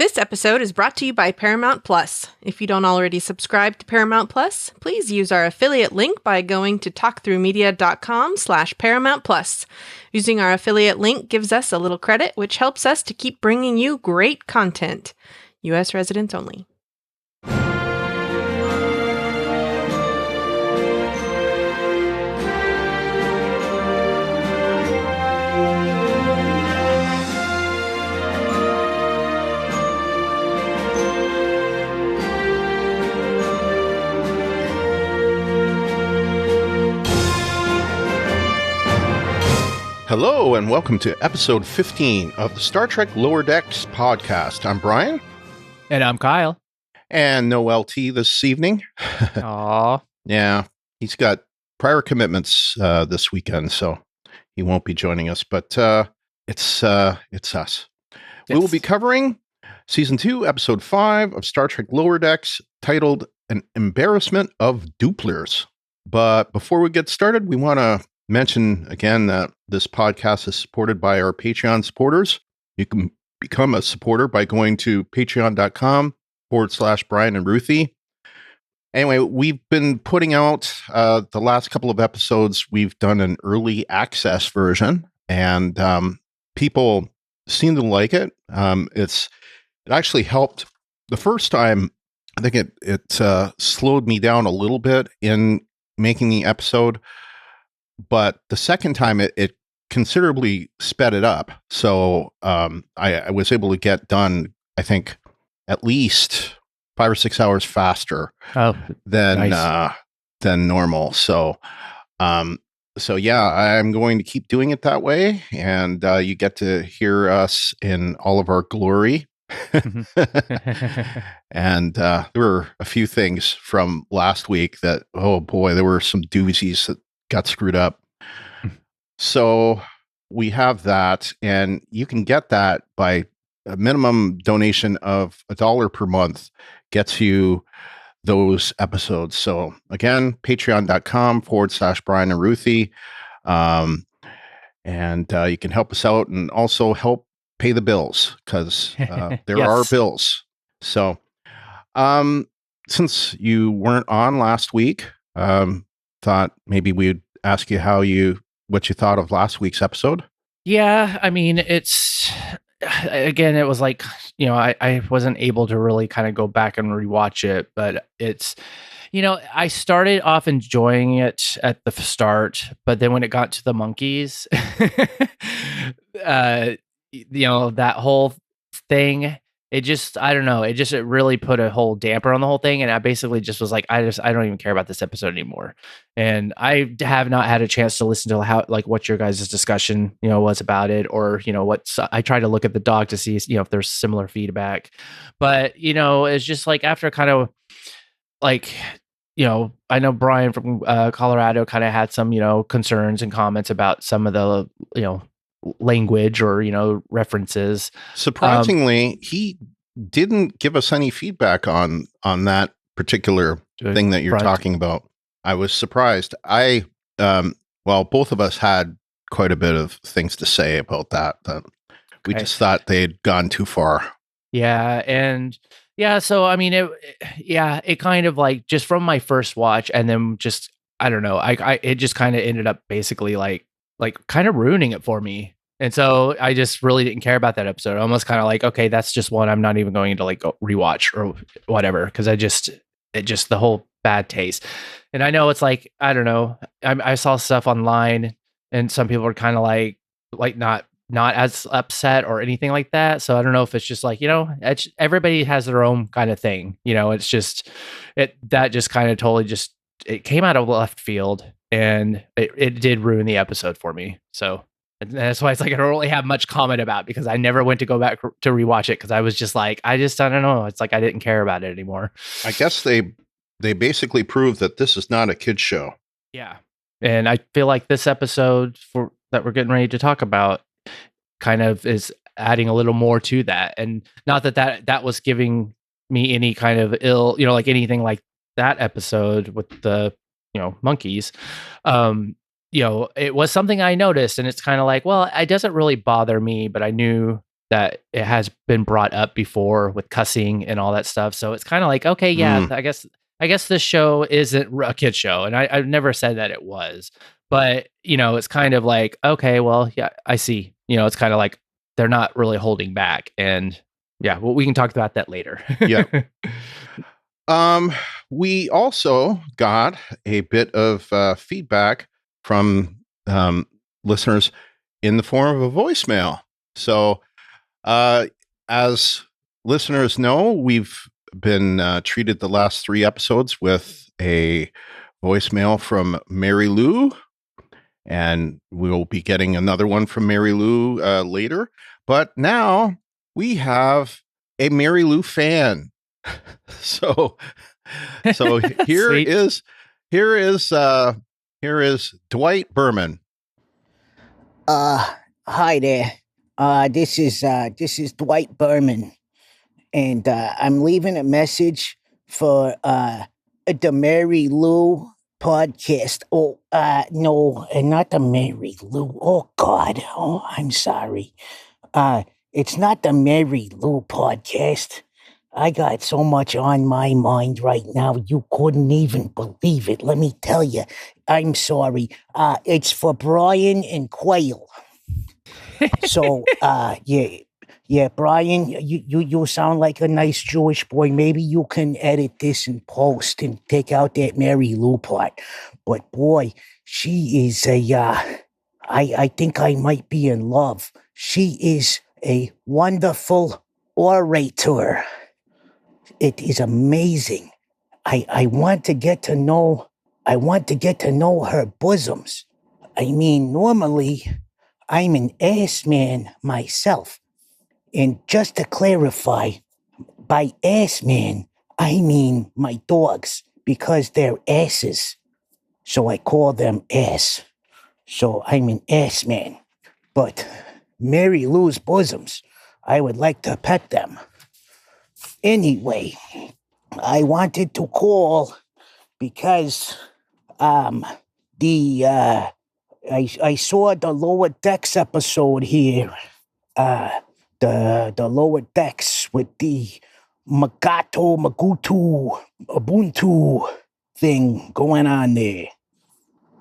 This episode is brought to you by Paramount Plus. If you don't already subscribe to Paramount Plus, please use our affiliate link by going to talkthroughmedia.com/Paramount Plus. Using our affiliate link gives us a little credit, which helps us to keep bringing you great content. U.S. residents only. Hello and welcome to episode 15 of the Star Trek Lower Decks podcast. I'm Brian. And I'm Kyle. And no LT this evening. Aww. Yeah, he's got prior commitments this weekend, so he won't be joining us, but it's us. Yes. We will be covering Season 2, Episode 5 of Star Trek Lower Decks, titled An Embarrassment of Dooplers. But before we get started, we want to mention again that this podcast is supported by our Patreon supporters. You can become a supporter by going to patreon.com/Brian and Ruthie. Anyway, we've been putting out the last couple of episodes. We've done an early access version, and people seem to like it. It actually helped the first time. I think it slowed me down a little bit in making the episode. But the second time, it considerably sped it up. So I was able to get done, I think, at least 5 or 6 hours faster than normal. So yeah, I'm going to keep doing it that way. And you get to hear us in all of our glory. And there were a few things from last week that, oh boy, there were some doozies that got screwed up. So we have that, and you can get that by a minimum donation of $1 per month gets you those episodes. So again, patreon.com/Brian and Ruthie. And you can help us out and also help pay the bills because there Yes. are bills. So since you weren't on last week, thought maybe we'd ask you what you thought of last week's episode. Yeah, I mean, it was like, I wasn't able to really kind of go back and rewatch it, but it's, I started off enjoying it at the start, but then when it got to the monkeys, that whole thing, it just, I don't know. It really put a whole damper on the whole thing. And I basically just was like, I don't even care about this episode anymore. And I have not had a chance to listen to what your guys' discussion, was about it, or, I tried to look at the dog to see, if there's similar feedback, but, it's just like after kind of like, I know Brian from Colorado kind of had some, concerns and comments about some of the, language or references. Surprisingly, he didn't give us any feedback on that particular thing that you're talking about. I was surprised. Both of us had quite a bit of things to say about that. We just thought they had gone too far. Yeah, and so I mean, it kind of like just from my first watch, and then just I don't know, it just kind of ended up basically like kind of ruining it for me. And so I just really didn't care about that episode. Almost kind of like, okay, that's just one I'm not even going to like go rewatch or whatever. Cause it just the whole bad taste. And I know it's like, I don't know. I saw stuff online and some people are kind of like not as upset or anything like that. So I don't know if it's just like, everybody has their own kind of thing, it's just, that just kind of totally it came out of left field. And it did ruin the episode for me. So that's why it's like I don't really have much comment about, because I never went to go back to rewatch it because I was just like, I don't know. It's like I didn't care about it anymore. I guess they basically proved that this is not a kid's show. Yeah. And I feel like this episode that we're getting ready to talk about kind of is adding a little more to that. And not that was giving me any kind of ill, like anything like that episode with the monkeys. It was something I noticed, and it's kind of like, well, it doesn't really bother me, but I knew that it has been brought up before with cussing and all that stuff. So it's kind of like, okay, yeah, I guess this show isn't a kid show, and I've never said that it was, but it's kind of like, okay, well, yeah, I see. It's kind of like they're not really holding back, and yeah, well, we can talk about that later. Yeah. We also got a bit of feedback from listeners in the form of a voicemail. So, as listeners know, we've been treated the last 3 episodes with a voicemail from Mary Lou, and we'll be getting another one from Mary Lou later. But now we have a Mary Lou fan. So here is Dwight Berman. Hi there. This is Dwight Berman, and I'm leaving a message for the Mary Lou podcast. Oh, no, not the Mary Lou. Oh God. Oh, I'm sorry. It's not the Mary Lou podcast. I got so much on my mind right now, you couldn't even believe it. Let me tell you, I'm sorry. It's for Brian and Quail. So, yeah, Brian, you sound like a nice Jewish boy. Maybe you can edit this in post and take out that Mary Lou part. But boy, she is I think I might be in love. She is a wonderful orator. It is amazing. I want to get to know her bosoms. I mean, normally I'm an ass man myself. And just to clarify, by ass man, I mean my dogs, because they're asses. So I call them ass. So I'm an ass man. But Mary Lou's bosoms, I would like to pet them. Anyway, I wanted to call because I saw the Lower Decks episode here. The Lower Decks with the Magutu, Ubuntu thing going on there.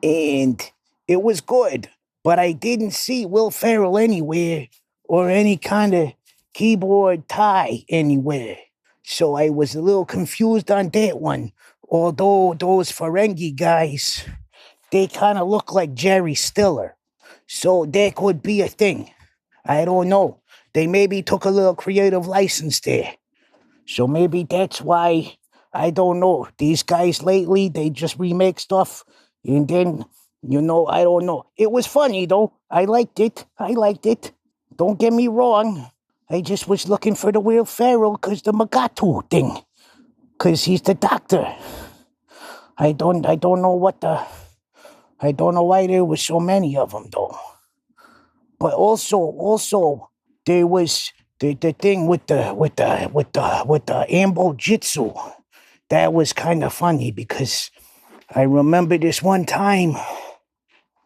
And it was good, but I didn't see Will Ferrell anywhere or any kind of keyboard tie anywhere. So I was a little confused on that one. Although those Ferengi guys, they kind of look like Jerry Stiller. So that could be a thing. I don't know. They maybe took a little creative license there. So maybe that's why, I don't know. These guys lately, they just remake stuff. And then, I don't know. It was funny, though. I liked it. Don't get me wrong. I just was looking for the Will Ferrell because the Magatu thing. Because he's the doctor. I don't know why there was so many of them, though. But also, there was the thing with the Ambo Jitsu. That was kind of funny because I remember this one time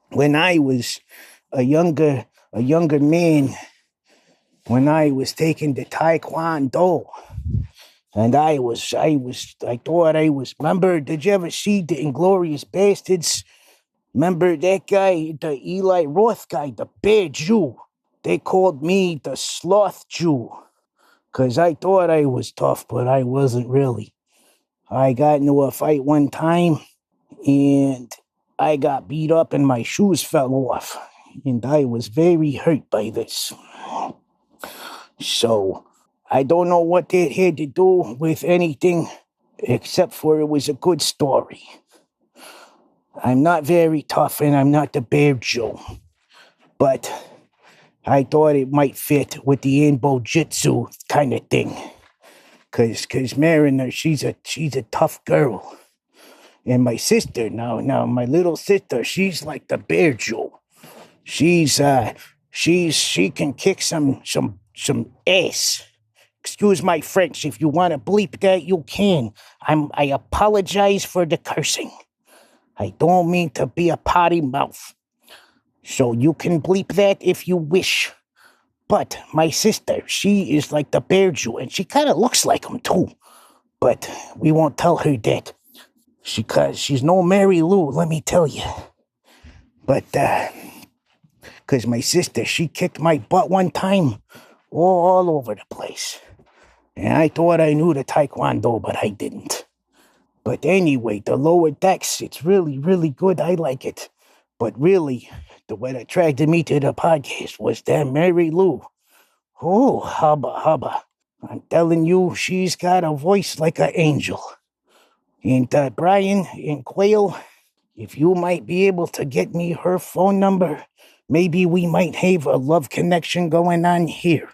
when I was a younger man, when I was taking the Taekwondo. And I thought I was, remember, did you ever see the Inglourious Bastards? Remember that guy, the Eli Roth guy, the Bear Jew? They called me the Sloth Jew. Because I thought I was tough, but I wasn't really. I got into a fight one time, and I got beat up and my shoes fell off. And I was very hurt by this. So, I don't know what that had to do with anything, except for it was a good story. I'm not very tough, and I'm not the Bear Jew. But I thought it might fit with the Anbo Jitsu kind of thing. Cause Mariner, she's a tough girl. And my sister, now my little sister, she's like the Bear Jew. She can kick some ass. Excuse my French. If you want to bleep that, you can. I apologize for the cursing. I don't mean to be a potty mouth. So you can bleep that if you wish. But my sister, she is like the bear Jew, and she kind of looks like him too. But we won't tell her that. Because she's no Mary Lou, let me tell you. But, because my sister, she kicked my butt one time all over the place. And I thought I knew the Taekwondo, but I didn't. But anyway, the lower decks, it's really, really good. I like it. But really, the what attracted me to the podcast was that Mary Lou. Oh, hubba. I'm telling you, she's got a voice like an angel. And Brian and Quail, if you might be able to get me her phone number, maybe we might have a love connection going on here.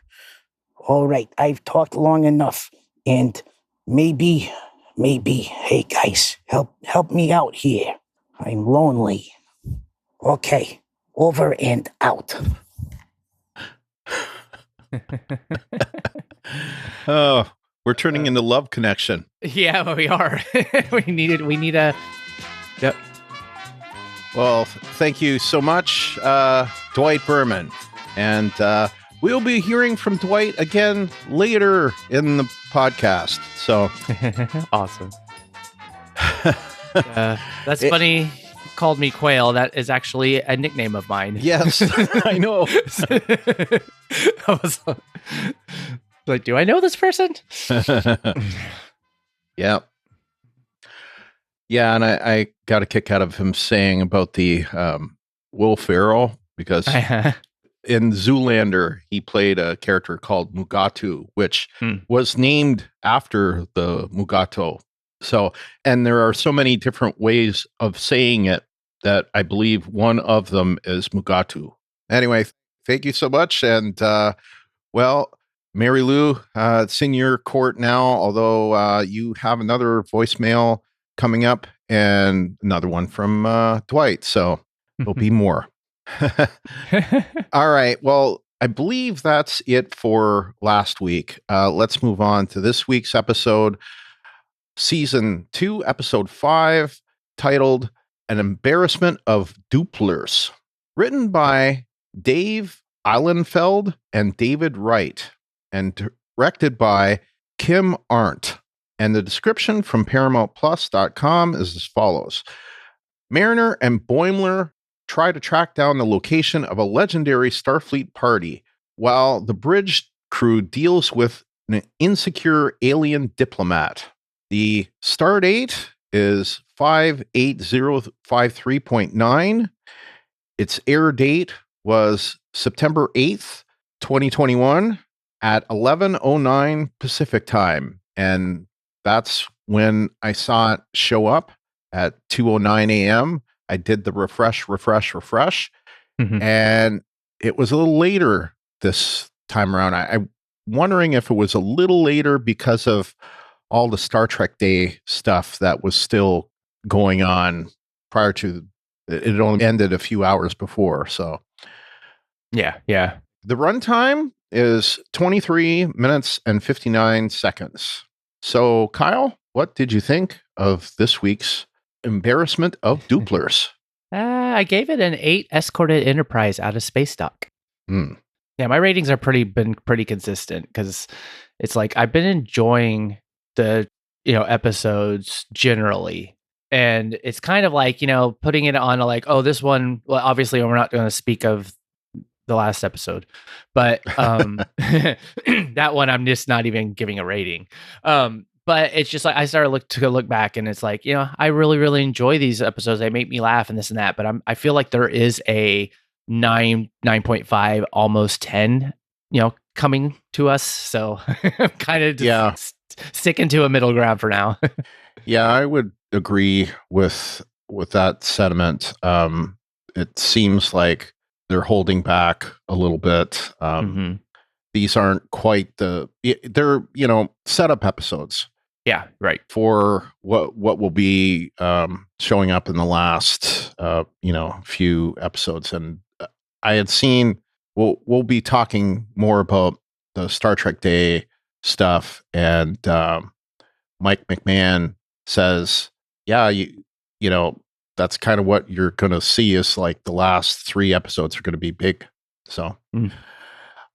All right, I've talked long enough, and maybe, hey guys, help me out here. I'm lonely. Okay, over and out. Oh, we're turning into Love Connection. Yeah, we are. we need a. Yep. Well, thank you so much, Dwight Berman. And we'll be hearing from Dwight again later in the podcast. So awesome. That's funny. You called me Quail. That is actually a nickname of mine. Yes, I know. I was like, do I know this person? Yeah. Yeah, and I got a kick out of him saying about the Will Ferrell, because in Zoolander, he played a character called Mugatu, which was named after the Mugato. So, and there are so many different ways of saying it that I believe one of them is Mugatu. Anyway, thank you so much. And, well, Mary Lou, it's in your court now, although you have another voicemail coming up and another one from Dwight. So there'll be more. All right. Well, I believe that's it for last week. Let's move on to this week's episode, Season 2, Episode 5, titled An Embarrassment of Dooplers, written by Dave Eilenfeld and David Wright, and directed by Kim Arndt. And the description from ParamountPlus.com is as follows. Mariner and Boimler try to track down the location of a legendary Starfleet party, while the bridge crew deals with an insecure alien diplomat. The star date is 58053.9. Its air date was September 8th, 2021 at 11:09 Pacific time. And that's when I saw it show up at 2:09 a.m. I did the refresh. Mm-hmm. And it was a little later this time around. I'm wondering if it was a little later because of all the Star Trek Day stuff that was still going on prior to it. Only ended a few hours before. So Yeah. the runtime is 23 minutes and 59 seconds. So, Kyle, what did you think of this week's Embarrassment of Dooplers? I gave it an 8 escorted Enterprise out of space dock. Yeah, my ratings are been pretty consistent because it's like I've been enjoying the episodes generally, and it's kind of like putting it on this one. Well, obviously we're not going to speak of the last episode, but that one I'm just not even giving a rating. But it's just like I started to look back, and it's like I really enjoy these episodes. They make me laugh and this and that. But I feel like there is a 9.5, almost 10, coming to us. So I'm kind of sticking to a middle ground for now. Yeah, I would agree with that sentiment. It seems like they're holding back a little bit. These aren't quite they're setup episodes. Yeah, right. For what will be showing up in the last few episodes, and I had seen we'll be talking more about the Star Trek Day stuff, and Mike McMahon says, yeah, that's kind of what you're going to see is like the last 3 episodes are going to be big. So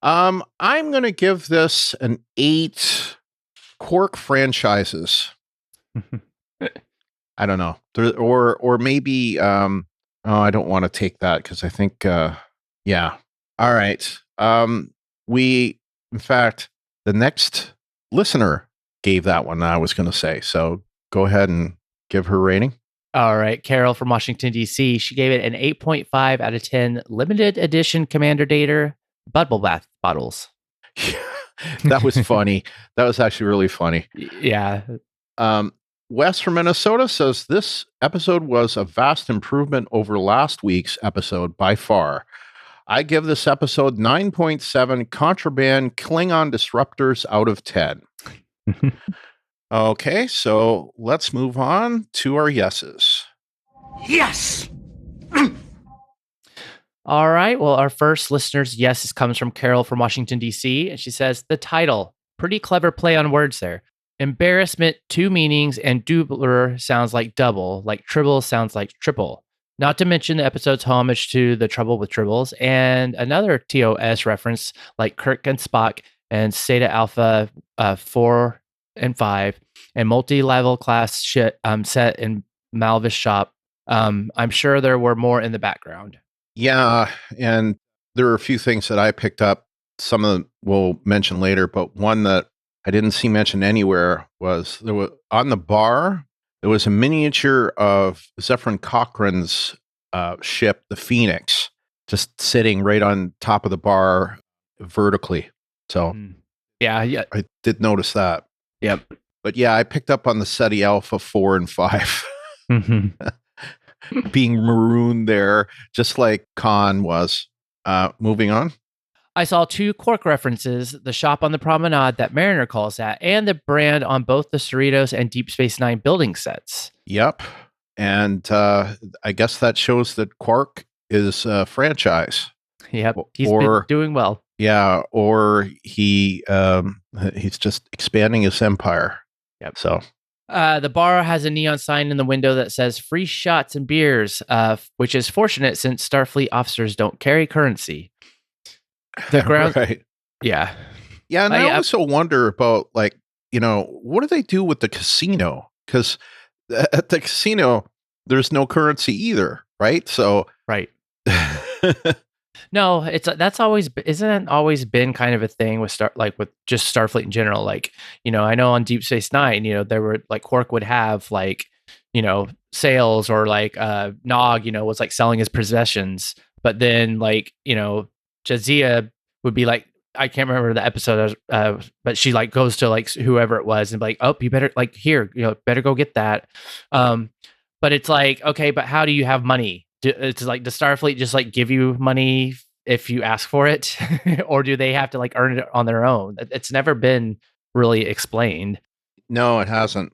I'm going to give this an 8 quirk franchises. I don't know. Or maybe I don't want to take that because I think yeah. All right. In fact, the next listener gave that one, I was going to say. So go ahead and give her rating. All right. Carol from Washington, D.C. She gave it an 8.5 out of 10 limited edition Commander Dater bubble bath bottles. That was funny. That was actually really funny. Yeah. Wes from Minnesota says this episode was a vast improvement over last week's episode by far. I give this episode 9.7 contraband Klingon disruptors out of 10. Okay, so let's move on to our yeses. Yes. All right. Well, our first listener's yes comes from Carol from Washington, D.C. And she says, the title, pretty clever play on words there. Embarrassment, 2 meanings, and doubler sounds like double, like tribble sounds like triple. Not to mention the episode's homage to The Trouble with Tribbles and another TOS reference like Kirk and Spock and Zeta Alpha 4 and 5 and multi-level class shit set in Malvis shop. I'm sure there were more in the background. Yeah, and there are a few things that I picked up. Some of them we'll mention later, but one that I didn't see mentioned anywhere was there was on the bar. There was a miniature of Zephyrin Cochrane's ship, the Phoenix, just sitting right on top of the bar vertically. So, yeah, I did notice that. Yep. But yeah, I picked up on the SETI Alpha 4 and 5 being marooned there, just like Khan was. Moving on. I saw 2 Quark references, the shop on the promenade that Mariner calls at, and the brand on both the Cerritos and Deep Space Nine building sets. Yep. And I guess that shows that Quark is a franchise. Yep. He's been doing well. Yeah. Or he's just expanding his empire. Yep. So. The bar has a neon sign in the window that says free shots and beers, which is fortunate since Starfleet officers don't carry currency. The ground, right. Yeah. Yeah. And I also wonder about, like, what do they do with the casino? Because at the casino, there's no currency either, right? So, right. No, that's always isn't it always been kind of a thing with with just Starfleet in general. Like, I know on Deep Space Nine, there were like Quark would have like, sales or like Nog, was like selling his possessions, but then like, Jadzia would be like, I can't remember the episode, but she like goes to like whoever it was and be like, oh, you better like here, better go get that. But it's like, okay, but how do you have money? It's like, does Starfleet just like give you money if you ask for it, or do they have to like earn it on their own? It's never been really explained. No, it hasn't.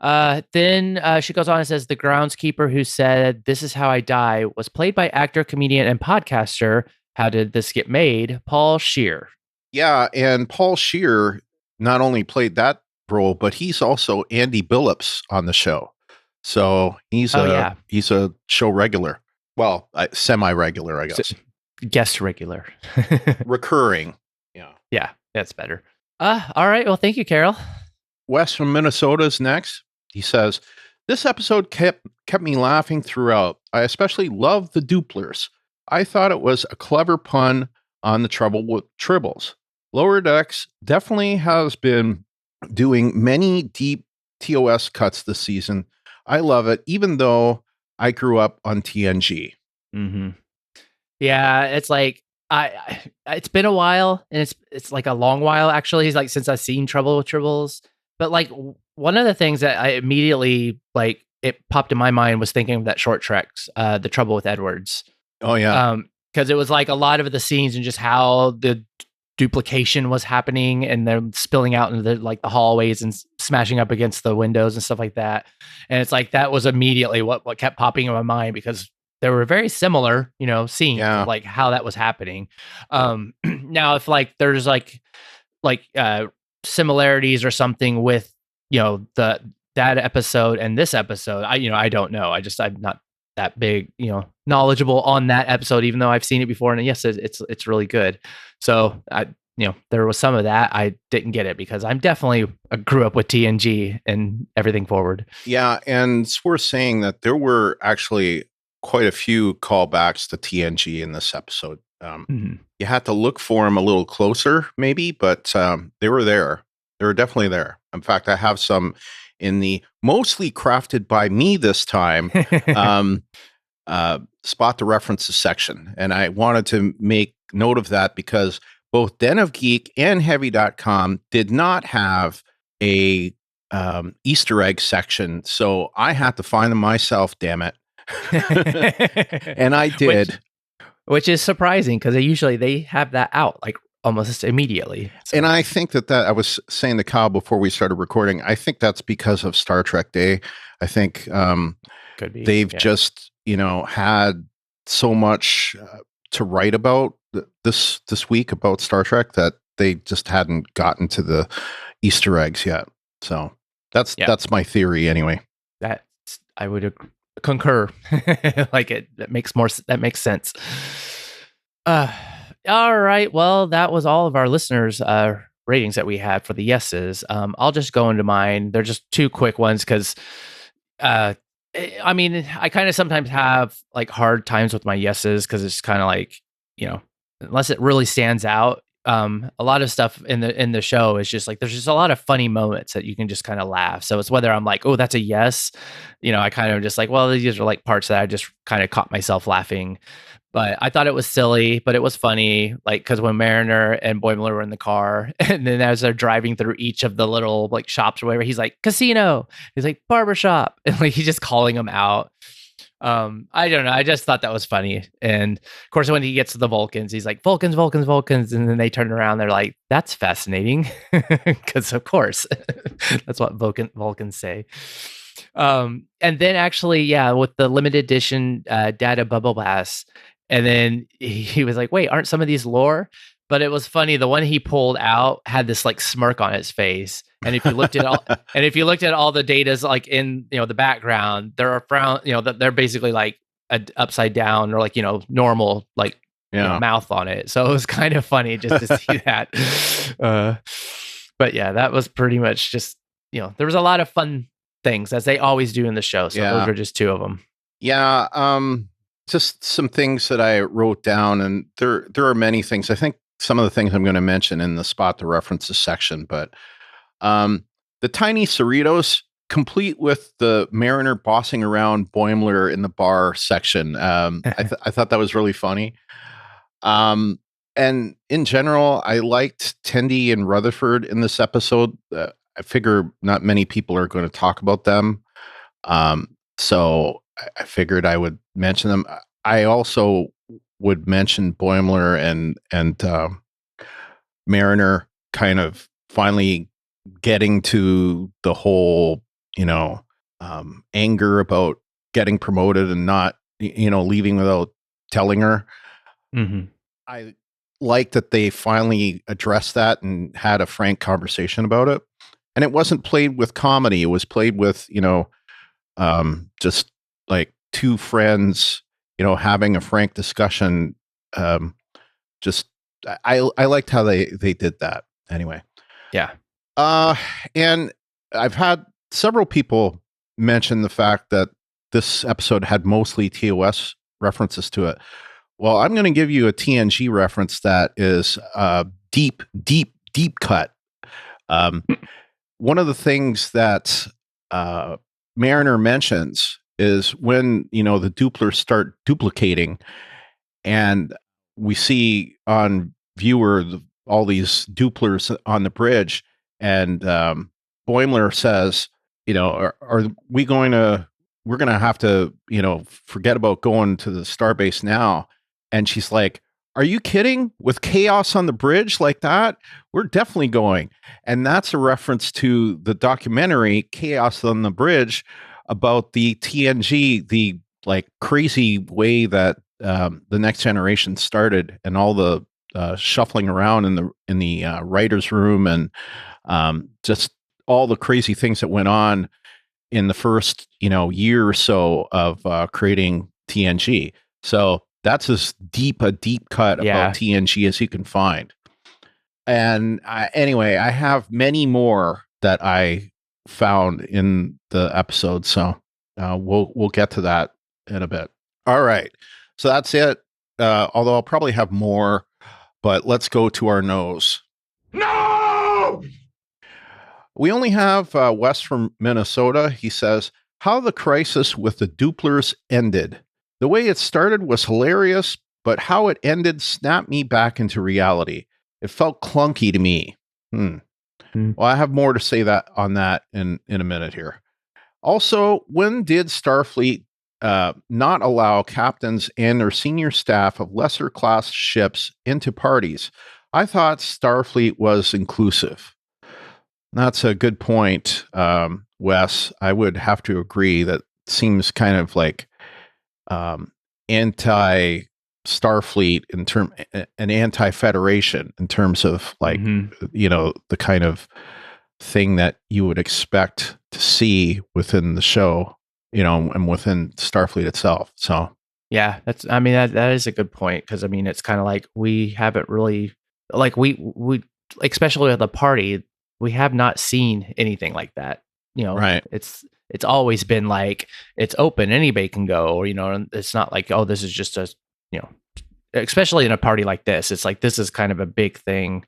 Then she goes on and says the groundskeeper who said, "This is how I die," was played by actor, comedian, and podcaster. How did this get made? Paul Scheer. Yeah, and Paul Scheer not only played that role, but he's also Andy Billups on the show. So he's a show regular. Well, semi-regular, I guess. Guest regular. Recurring. Yeah. Yeah, that's better. All right. Well, thank you, Carol. Wes from Minnesota is next. He says, this episode kept me laughing throughout. I especially love the Dooplers. I thought it was a clever pun on the Trouble with Tribbles. Lower Decks definitely has been doing many deep TOS cuts this season. I love it, even though I grew up on TNG. Mm-hmm. Yeah, it's like it's been a while, and it's like a long while actually. It's like since I've seen Trouble with Tribbles. But like one of the things that I immediately like it popped in my mind was thinking of that short treks, The Trouble with Edwards. Oh yeah, because it was like a lot of the scenes and just how the duplication was happening and they're spilling out into the hallways and smashing up against the windows and stuff like that. And it's like that was immediately what kept popping in my mind because they were very similar, scenes of like how that was happening. Now if like there's like similarities or something with that episode and this episode, I don't know. I'm not that big, knowledgeable on that episode, even though I've seen it before. And yes, it's really good. So there was some of that. I didn't get it because I grew up with TNG and everything forward. Yeah. And it's worth saying that there were actually quite a few callbacks to TNG in this episode. You had to look for them a little closer, maybe, but they were there. They were definitely there. In fact, I have some in the mostly crafted by me this time spot the references section. And I wanted to make note of that because both Den of Geek and Heavy.com did not have a Easter egg section. So I had to find them myself, damn it. And I did. Which is surprising because they have that out like almost immediately. So. And I think that I was saying to Kyle before we started recording, I think that's because of Star Trek Day. I think could be. They've just, had so much to write about this week about Star Trek that they just hadn't gotten to the Easter eggs yet. So that's my theory anyway. I would concur. That makes sense. All right. Well, that was all of our listeners' ratings that we had for the yeses. I'll just go into mine. They're just two quick ones because, I kind of sometimes have like hard times with my yeses because it's kind of like, unless it really stands out. A lot of stuff in the show is just like there's just a lot of funny moments that you can just kind of laugh. So it's whether I'm like, oh, that's a yes, I kind of just like, well, these are like parts that I just kind of caught myself laughing. But I thought it was silly, but it was funny, like because when Mariner and Boimler were in the car, and then as they're driving through each of the little like shops or whatever, he's like casino, he's like barbershop, and like he's just calling them out. I don't know. I just thought that was funny. And of course, when he gets to the Vulcans, he's like, Vulcans, Vulcans, Vulcans. And then they turn around. They're like, that's fascinating. Because of course, that's what Vulcans say. And then actually, with the limited edition data bubble bass. And then he was like, wait, aren't some of these lore? But it was funny. The one he pulled out had this like smirk on his face. And if you looked at all, the data's like in, the background, there are frown, they're basically like upside down or like, normal, like mouth on it. So it was kind of funny just to see that. But yeah, that was pretty much just, there was a lot of fun things as they always do in the show. So those are just two of them. Yeah. Just some things that I wrote down, and there are many things. I think some of the things I'm going to mention in the spot the references section, but the tiny Cerritos, complete with the Mariner bossing around Boimler in the bar section. I thought that was really funny. And in general, I liked Tendi and Rutherford in this episode. I figure not many people are going to talk about them. So I figured I would mention them. I also would mention Boimler and Mariner kind of finally getting to the whole, anger about getting promoted and not, leaving without telling her. Mm-hmm. I like that they finally addressed that and had a frank conversation about it. And it wasn't played with comedy. It was played with, just like two friends, having a frank discussion. Just I liked how they did that anyway. Yeah. And I've had several people mention the fact that this episode had mostly TOS references to it. Well, I'm going to give you a TNG reference that is deep cut. One of the things that Mariner mentions is when, the Dooplers start duplicating, and we see on viewer all these Dooplers on the bridge, and Boimler says, are we going to, we're going to have to, forget about going to the Starbase now. And she's like, are you kidding? With chaos on the bridge like that? We're definitely going. And that's a reference to the documentary Chaos on the Bridge about the TNG, the like crazy way that the Next Generation started, and all the shuffling around in the writer's room, and just all the crazy things that went on in the first, year or so of creating TNG. So that's as deep a deep cut about TNG as you can find. And anyway, I have many more that I found in the episode. So we'll get to that in a bit. All right. So that's it. Although I'll probably have more, but let's go to our nose. No! We only have Wes from Minnesota. He says, how the crisis with the Dooplers ended. The way it started was hilarious, but how it ended snapped me back into reality. It felt clunky to me. Well, I have more to say on that in a minute here. Also, when did Starfleet not allow captains and their senior staff of lesser class ships into parties? I thought Starfleet was inclusive. That's a good point, Wes. I would have to agree. That seems kind of like anti-Starfleet an anti-Federation in terms of like, the kind of thing that you would expect to see within the show, and within Starfleet itself. So yeah, that is a good point, because it's kind of like we haven't really, like we especially with the party, we have not seen anything like that. Right. It's always been like it's open, anybody can go, or it's not like, oh, this is just a especially in a party like this, it's like this is kind of a big thing.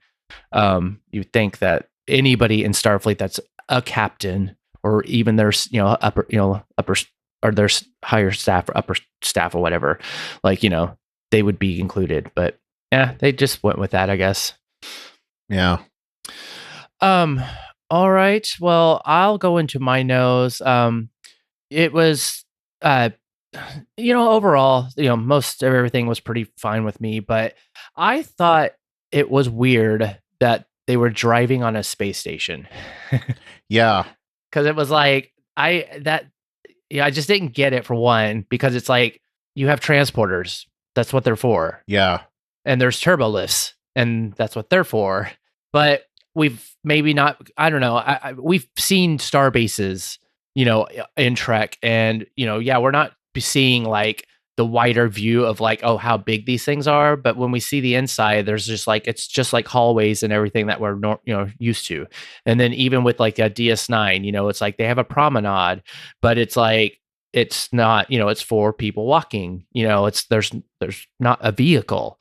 You think that anybody in Starfleet that's a captain, or even there's upper or there's higher staff or upper staff or whatever, like they would be included, but yeah, they just went with that, I guess. Yeah. All right. Well, I'll go into my nose. It was, overall, most of everything was pretty fine with me, but I thought it was weird that they were driving on a space station. Yeah. Cause it was like, I just didn't get it, for one, because it's like, you have transporters. That's what they're for. Yeah. And there's turbo lifts, and that's what they're for. But we've maybe not, I don't know. We've seen star bases, in Trek, and, we're not seeing like the wider view of like, oh, how big these things are. But when we see the inside, there's just like, it's just like hallways and everything that we're, used to. And then even with like a DS9, it's like they have a promenade, but it's like, it's not, it's for people walking, there's not a vehicle.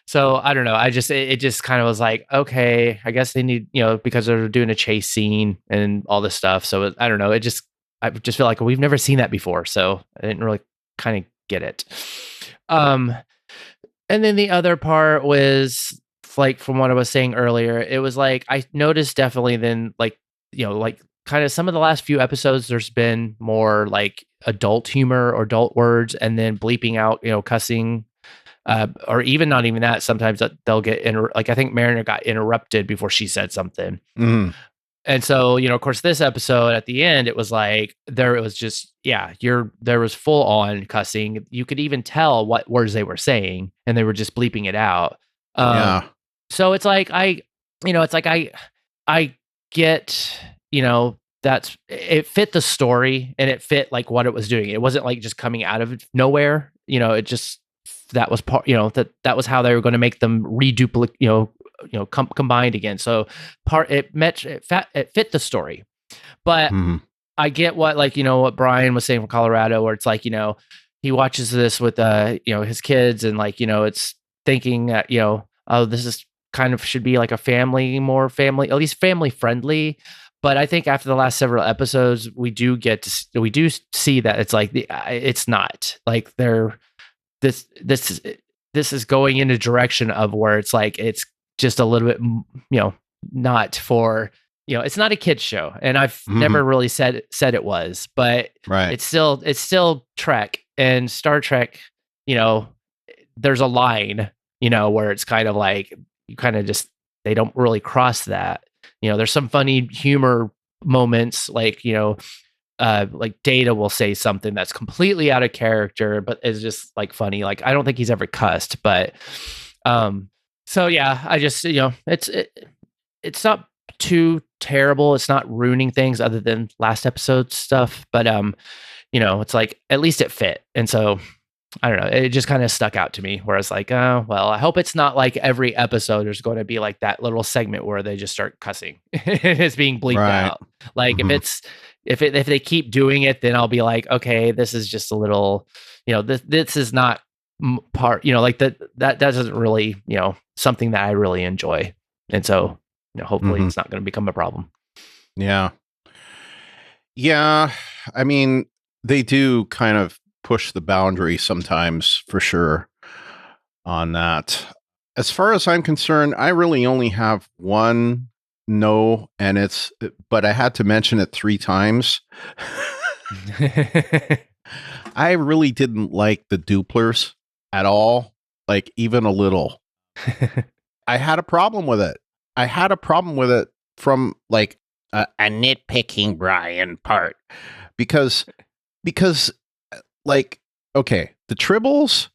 So I don't know. It just kind of was like, okay, I guess they need, because they're doing a chase scene and all this stuff. So I don't know. I just feel like we've never seen that before. So I didn't really kind of get it. And then the other part was like, from what I was saying earlier, it was like, I noticed definitely then like, like kind of some of the last few episodes, there's been more like adult humor or adult words, and then bleeping out, cussing. Or even not even that. Sometimes they'll get like I think Mariner got interrupted before she said something. And so, of course, this episode at the end, it was like there was full on cussing. You could even tell what words they were saying, and they were just bleeping it out. So it's like I get, that's, it fit the story, and it fit like what it was doing. It wasn't like just coming out of nowhere. It just, that was part, that was how they were going to make them reduplicate, combined again. So it fit the story. But I get what, like, what Brian was saying from Colorado, where it's like, he watches this with his kids, and like, it's thinking that, oh, this is kind of should be like a at least family friendly. But I think after the last several episodes, we do see that it's like it's not like this is going in a direction of where it's like it's just a little bit, not for, it's not a kid's show, and I've never really said it was, but right. It's still Trek, and Star Trek. There's a line, where it's kind of like you kind of just, they don't really cross that. There's some funny humor moments, like like Data will say something that's completely out of character, but it's just like funny. Like, I don't think he's ever cussed, but so yeah, I just, it's not too terrible. It's not ruining things other than last episode stuff. But it's like at least it fit. And so I don't know. It just kind of stuck out to me where I was like, oh, well, I hope it's not like every episode there's going to be like that little segment where they just start cussing. It's being bleeped out. Like if they keep doing it, then I'll be like, okay, this is just a little, this is not part, like that doesn't really, something that I really enjoy. And so, hopefully it's not going to become a problem. Yeah. Yeah. I mean, they do kind of push the boundary sometimes for sure on that. As far as I'm concerned, I really only have one no, but I had to mention it 3 times. I really didn't like the Dooplers at all, like even a little. I had a problem with it. I had a problem with it from like a nitpicking Brian part because like, okay, the Tribbles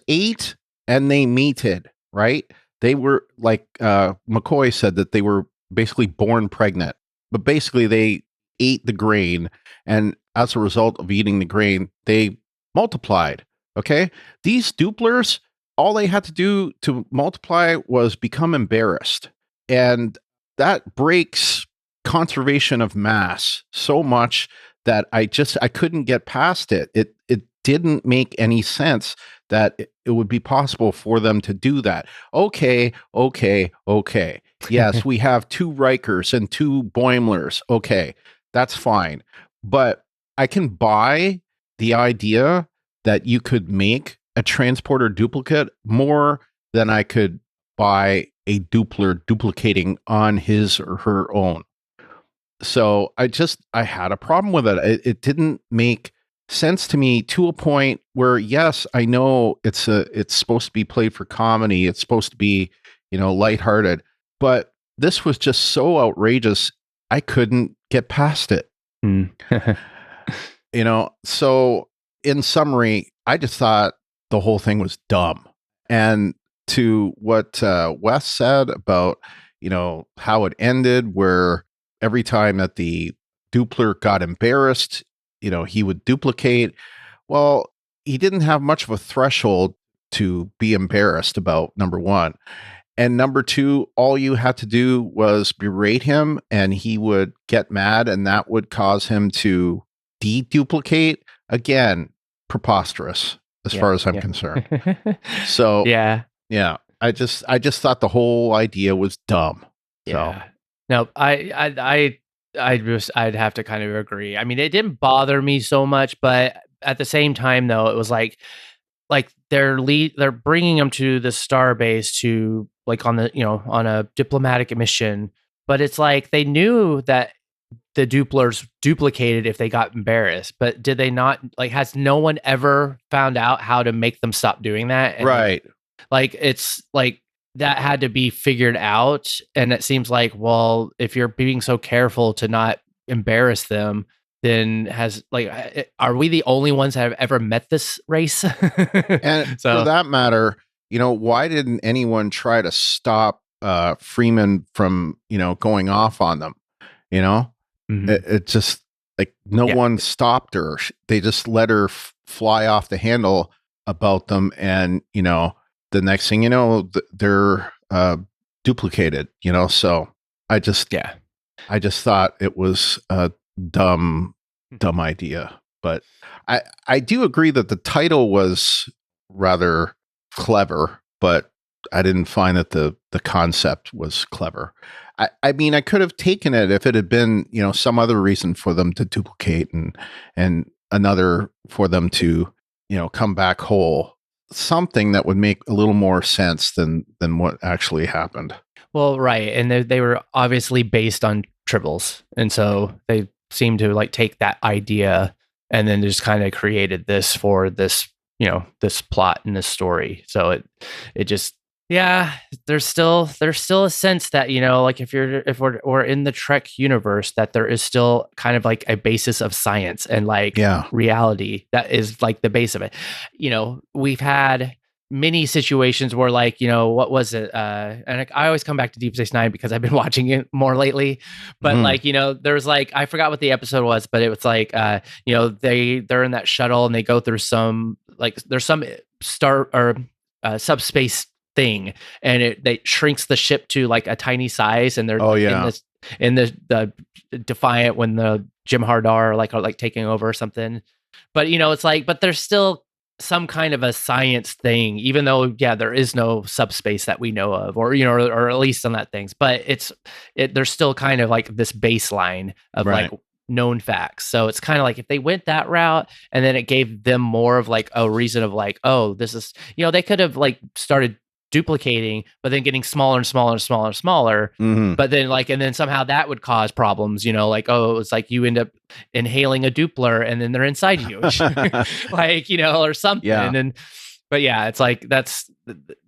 ate and they meated, right? They were like McCoy said that they were basically born pregnant, but basically they ate the grain, and as a result of eating the grain, they multiplied. Okay, these Dooplers, all they had to do to multiply was become embarrassed, and that breaks conservation of mass so much that I couldn't get past it. It didn't make any sense that it would be possible for them to do that. Okay. Yes, we have 2 Rikers and 2 Boimlers. Okay, that's fine. But I can buy the idea that you could make a transporter duplicate more than I could buy a Doopler duplicating on his or her own. So I had a problem with it. It didn't make sense to me to a point where, yes, I know it's supposed to be played for comedy. It's supposed to be, lighthearted, but this was just so outrageous. I couldn't get past it. So in summary, I just thought the whole thing was dumb. And to what Wes said about, how it ended, where every time that the Doopler got embarrassed, he would duplicate. Well, he didn't have much of a threshold to be embarrassed about, number one. And number two, all you had to do was berate him and he would get mad, and that would cause him to deduplicate. Again, preposterous as far as I'm concerned. So yeah. I just thought the whole idea was dumb. Yeah. So. No, I'd have to kind of agree. I mean, it didn't bother me so much, but at the same time, though, it was like they're bringing them to the Starbase to like on a diplomatic mission, but it's like they knew that the Dooplers duplicated if they got embarrassed, but did they not? Like, has no one ever found out how to make them stop doing that? And right. Like it's like that had to be figured out. And it seems like, well, if you're being so careful to not embarrass them, then are we the only ones that have ever met this race? And for that matter, why didn't anyone try to stop Freeman from, going off on them? Mm-hmm. It just like one stopped her. They just let her fly off the handle about them. And, the next thing you know, they're duplicated, so I just thought it was a dumb idea. But I do agree that the title was rather clever, but I didn't find that the concept was clever. I mean, I could have taken it if it had been, some other reason for them to duplicate and another for them to, come back whole. Something that would make a little more sense than what actually happened. Well, right. And they were obviously based on Tribbles. And so they seemed to like take that idea and then just kind of created this for this, this plot and this story. So it just, there's still a sense that, like if we're in the Trek universe, that there is still kind of like a basis of science and like reality that is like the base of it. We've had mini situations where like, what was it? And I always come back to Deep Space Nine because I've been watching it more lately. But like, there's like, I forgot what the episode was, but it was like, they're in that shuttle and they go through some, like, there's some star or subspace thing, and it shrinks the ship to like a tiny size, and they're in the Defiant when the Jim Hardar are like taking over or something. But it's like, but there's still some kind of a science thing, even though there is no subspace that we know of, or or at least on that things. But there's still kind of like this baseline of like known facts. So it's kind of like if they went that route, and then it gave them more of like a reason of like, oh, this is they could have like started duplicating, but then getting smaller and smaller and smaller and smaller. But then like, and then somehow that would cause problems, like, oh, it's like you end up inhaling a Doopler and then they're inside you, like, or something. And but it's like, that's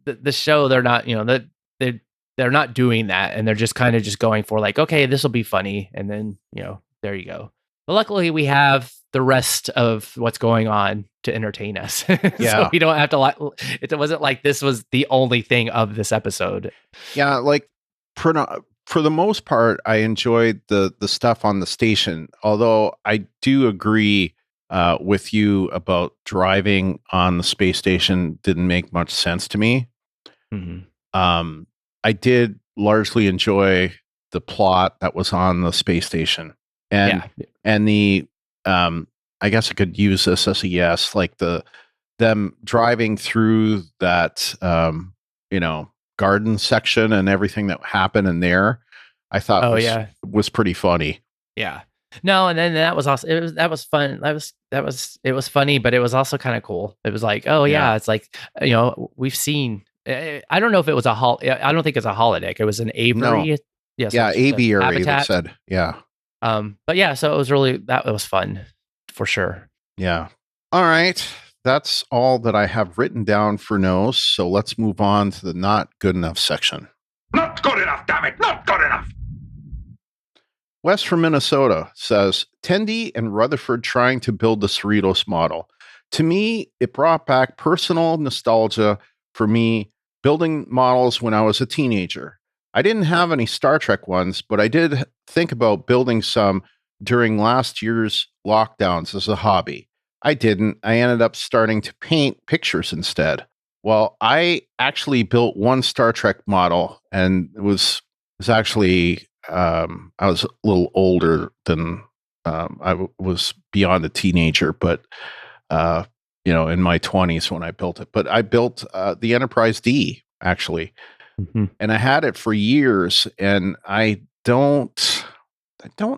the show. They're not, they're not doing that. And they're just kind of just going for like, okay, this will be funny. And then, there you go. But luckily we have the rest of what's going on to entertain us. So we don't have to it wasn't like this was the only thing of this episode. Yeah, like for the most part, I enjoyed the stuff on the station. Although I do agree with you about driving on the space station didn't make much sense to me. I did largely enjoy the plot that was on the space station, and the I guess I could use this as a yes, like them driving through that, garden section and everything that happened in there. I thought was pretty funny. Yeah. No, and then that was also that was fun. It was funny, but it was also kind of cool. It was like, oh yeah, it's like we've seen. I don't know if it was I don't think it's a holodeck. It was an aviary. No. Aviary. That said, but yeah, so it was really it was fun. For sure. Yeah. All right. That's all that I have written down for no's. So let's move on to the not good enough section. Not good enough, damn it. Not good enough. Wes from Minnesota says, Tendi and Rutherford trying to build the Cerritos model. To me, it brought back personal nostalgia for me building models when I was a teenager. I didn't have any Star Trek ones, but I did think about building some during last year's lockdowns as a hobby. I didn't. I ended up starting to paint pictures instead. Well, I actually built one Star Trek model, and it was actually I was a little older than I was beyond a teenager, but in my 20s when I built it. But I built the Enterprise D actually, and I had it for years, and I don't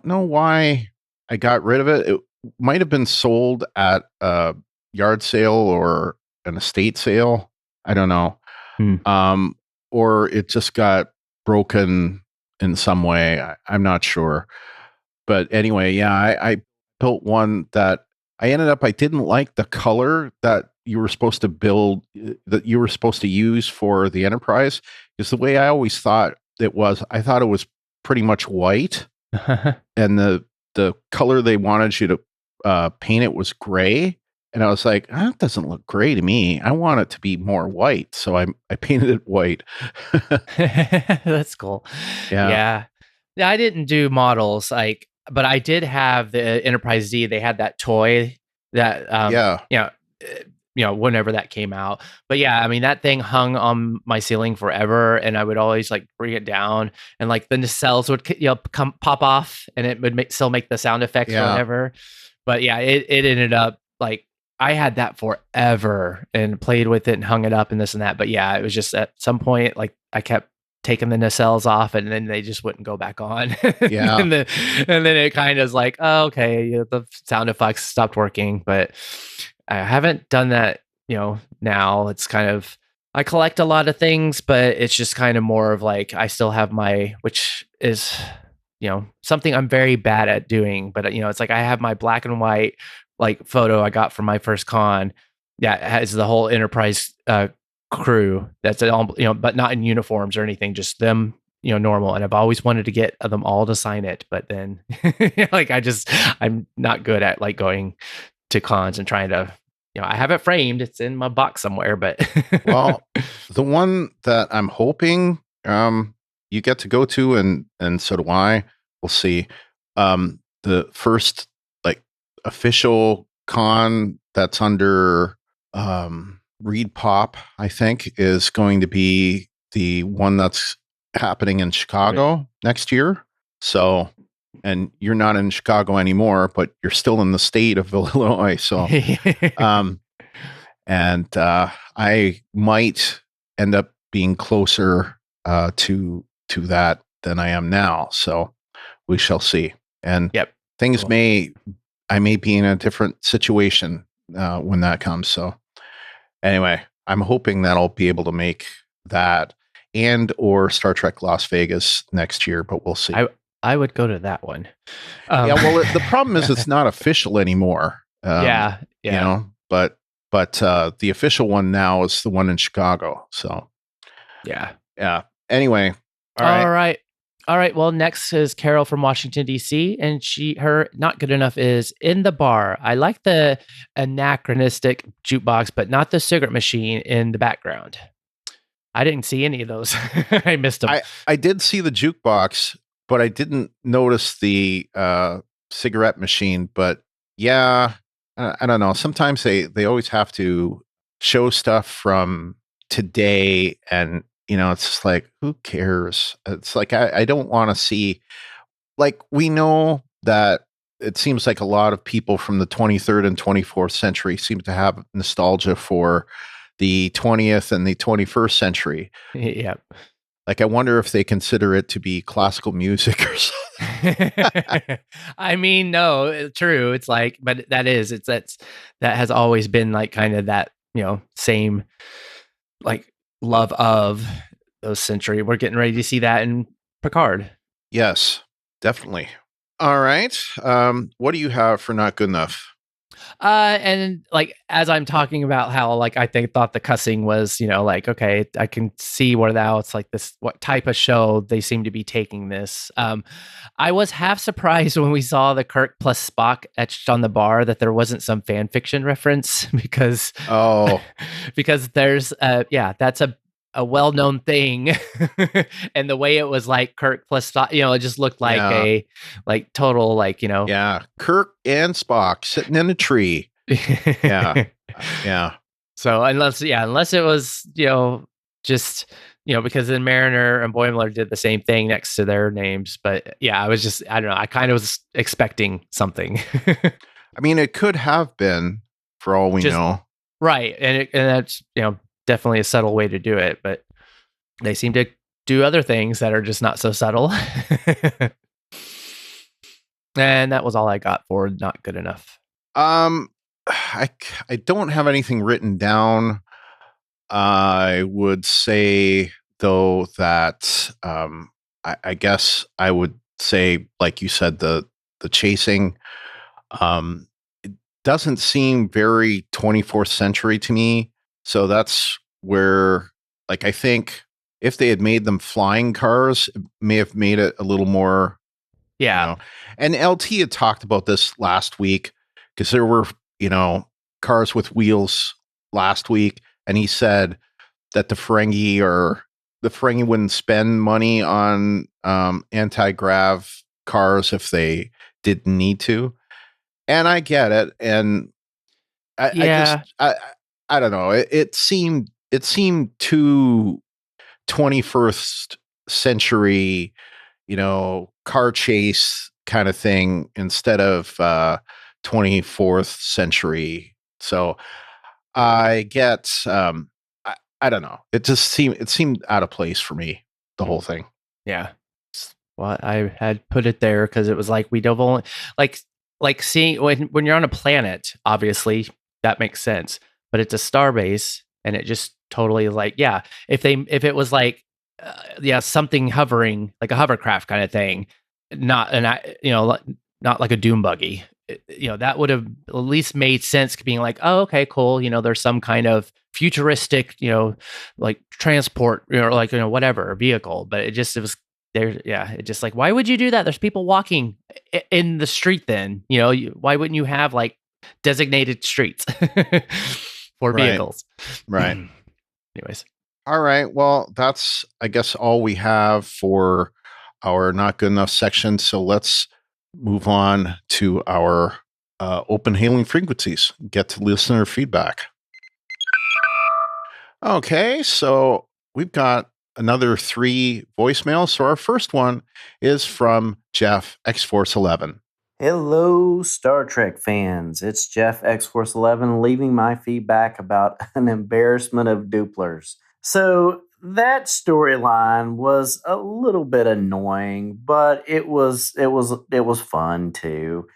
know why I got rid of it. It might have been sold at a yard sale or an estate sale. I don't know. Or it just got broken in some way. I'm not sure. But anyway, I built one that I didn't like the color that you were supposed to build, that you were supposed to use for the Enterprise. Because the way I always thought it was, I thought it was pretty much white. And the color they wanted you to paint it was gray, and I was like, that doesn't look gray to me. I want it to be more white, so I painted it white. That's cool. Yeah. I didn't do models but I did have the Enterprise D. They had that toy that whenever that came out. But yeah, I mean, that thing hung on my ceiling forever, and I would always like bring it down, and like the nacelles would come pop off, and it would still make the sound effects or whatever. But yeah, it ended up like I had that forever and played with it and hung it up and this and that. But yeah, it was just at some point like I kept taking the nacelles off, and then they just wouldn't go back on. Yeah. and then it kind of is like, oh, okay, the sound effects stopped working. But I haven't done that, now. It's kind of, I collect a lot of things, but it's just kind of more of like, I still have which is, something I'm very bad at doing, but it's like, I have my black and white, like photo I got from my first con. Yeah. It has the whole Enterprise, crew that's all, but not in uniforms or anything, just them, normal. And I've always wanted to get them all to sign it, but then like, I'm not good at like going to cons and trying to I have it framed. It's in my box somewhere, but Well, the one that I'm hoping you get to go to, and so do I. We'll see. The first like official con that's under Reed Pop, I think, is going to be the one that's happening in Chicago next year. So, and you're not in Chicago anymore, but you're still in the state of Illinois. So, and I might end up being closer to that than I am now. So we shall see. And things Cool. I may be in a different situation when that comes. So anyway, I'm hoping that I'll be able to make that and or Star Trek Las Vegas next year, but we'll see. I would go to that one. Yeah, well, the problem is it's not official anymore. Yeah. You know, but the official one now is the one in Chicago. So yeah. Anyway, all right. Well, next is Carol from Washington D.C. and her not good enough is in the bar. I like the anachronistic jukebox, but not the cigarette machine in the background. I didn't see any of those. I missed them. I did see the jukebox, but I didn't notice the cigarette machine. But yeah, I don't know. Sometimes they always have to show stuff from today, and it's just like, who cares? It's like I don't want to see. Like, we know that it seems like a lot of people from the 23rd and 24th century seem to have nostalgia for the 20th and the 21st century. Yeah. Like, I wonder if they consider it to be classical music or something. I mean, no, true. It's like, but that has always been like kind of that, same like love of those century. We're getting ready to see that in Picard. Yes, definitely. All right. What do you have for not good enough? And like, as I'm talking about how, like, I thought the cussing was, like, okay, I can see where now it's like this, what type of show they seem to be taking this. I was half surprised when we saw the Kirk plus Spock etched on the bar that there wasn't some fan fiction reference because there's, that's a well-known thing. And the way it was like Kirk plus Spock, it just looked like a total, like, Yeah. Kirk and Spock sitting in a tree. Yeah. So unless it was, just, because then Mariner and Boimler did the same thing next to their names. But yeah, I don't know. I kind of was expecting something. I mean, it could have been, for all we know. Right. And that's, definitely a subtle way to do it, but they seem to do other things that are just not so subtle. And that was all I got for not good enough. I don't have anything written down. I would say, though, that I guess I would say, like you said, the chasing it doesn't seem very 24th century to me. So that's where, like, I think if they had made them flying cars, it may have made it a little more. Yeah. And LT had talked about this last week because there were, cars with wheels last week. And he said that the Ferengi wouldn't spend money on anti-grav cars if they didn't need to. And I get it. And I don't know. It seemed too 21st century, car chase kind of thing instead of 24th century. So I get, I don't know. It seemed out of place for me, the whole thing. Yeah. Well, I had put it there because it was like, we don't only like seeing when you're on a planet, obviously that makes sense. But it's a starbase, and it just totally like, if it was like, something hovering, like a hovercraft kind of thing, not like a doom buggy, that would have at least made sense, being like, oh, okay, cool. There's some kind of futuristic, like transport, like, whatever vehicle, but it was there. Yeah. It just like, why would you do that? There's people walking in the street then, why wouldn't you have like designated streets for Right. vehicles. Right. Anyways. All right. Well, that's, I guess, all we have for our not good enough section. So let's move on to our open hailing frequencies, get to listener feedback. Okay. So we've got another 3 voicemails. So our first one is from Jeff, X-Force 11. Hello, Star Trek fans. It's Jeff, X-Force 11, leaving my feedback about An Embarrassment of Dooplers. So that storyline was a little bit annoying, but it was fun too.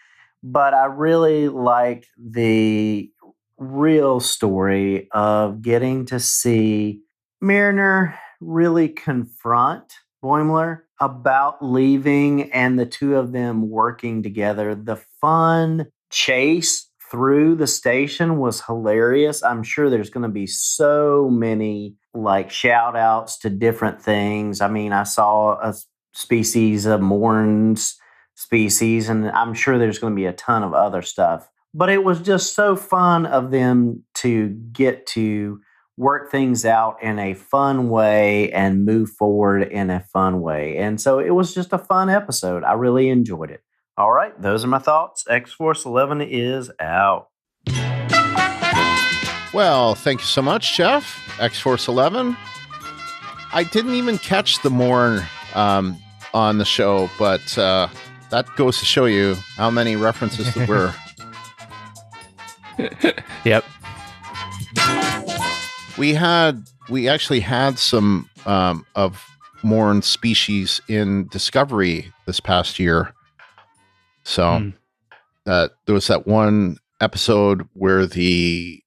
But I really liked the real story of getting to see Mariner really confront Boimler about leaving and the two of them working together. The fun chase through the station was hilarious. I'm sure there's going to be so many like shout outs to different things. I mean, I saw a species of Morn's species, and I'm sure there's going to be a ton of other stuff. But it was just so fun of them to get to work things out in a fun way and move forward in a fun way. And so it was just a fun episode. I really enjoyed it. All right, those are my thoughts. X-Force 11 is out. Well, thank you so much, Jeff, X-Force 11. I didn't even catch the Morn on the show, but that goes to show you how many references there were. Yep. We actually had some of Morn species in Discovery this past year. So there was that one episode where the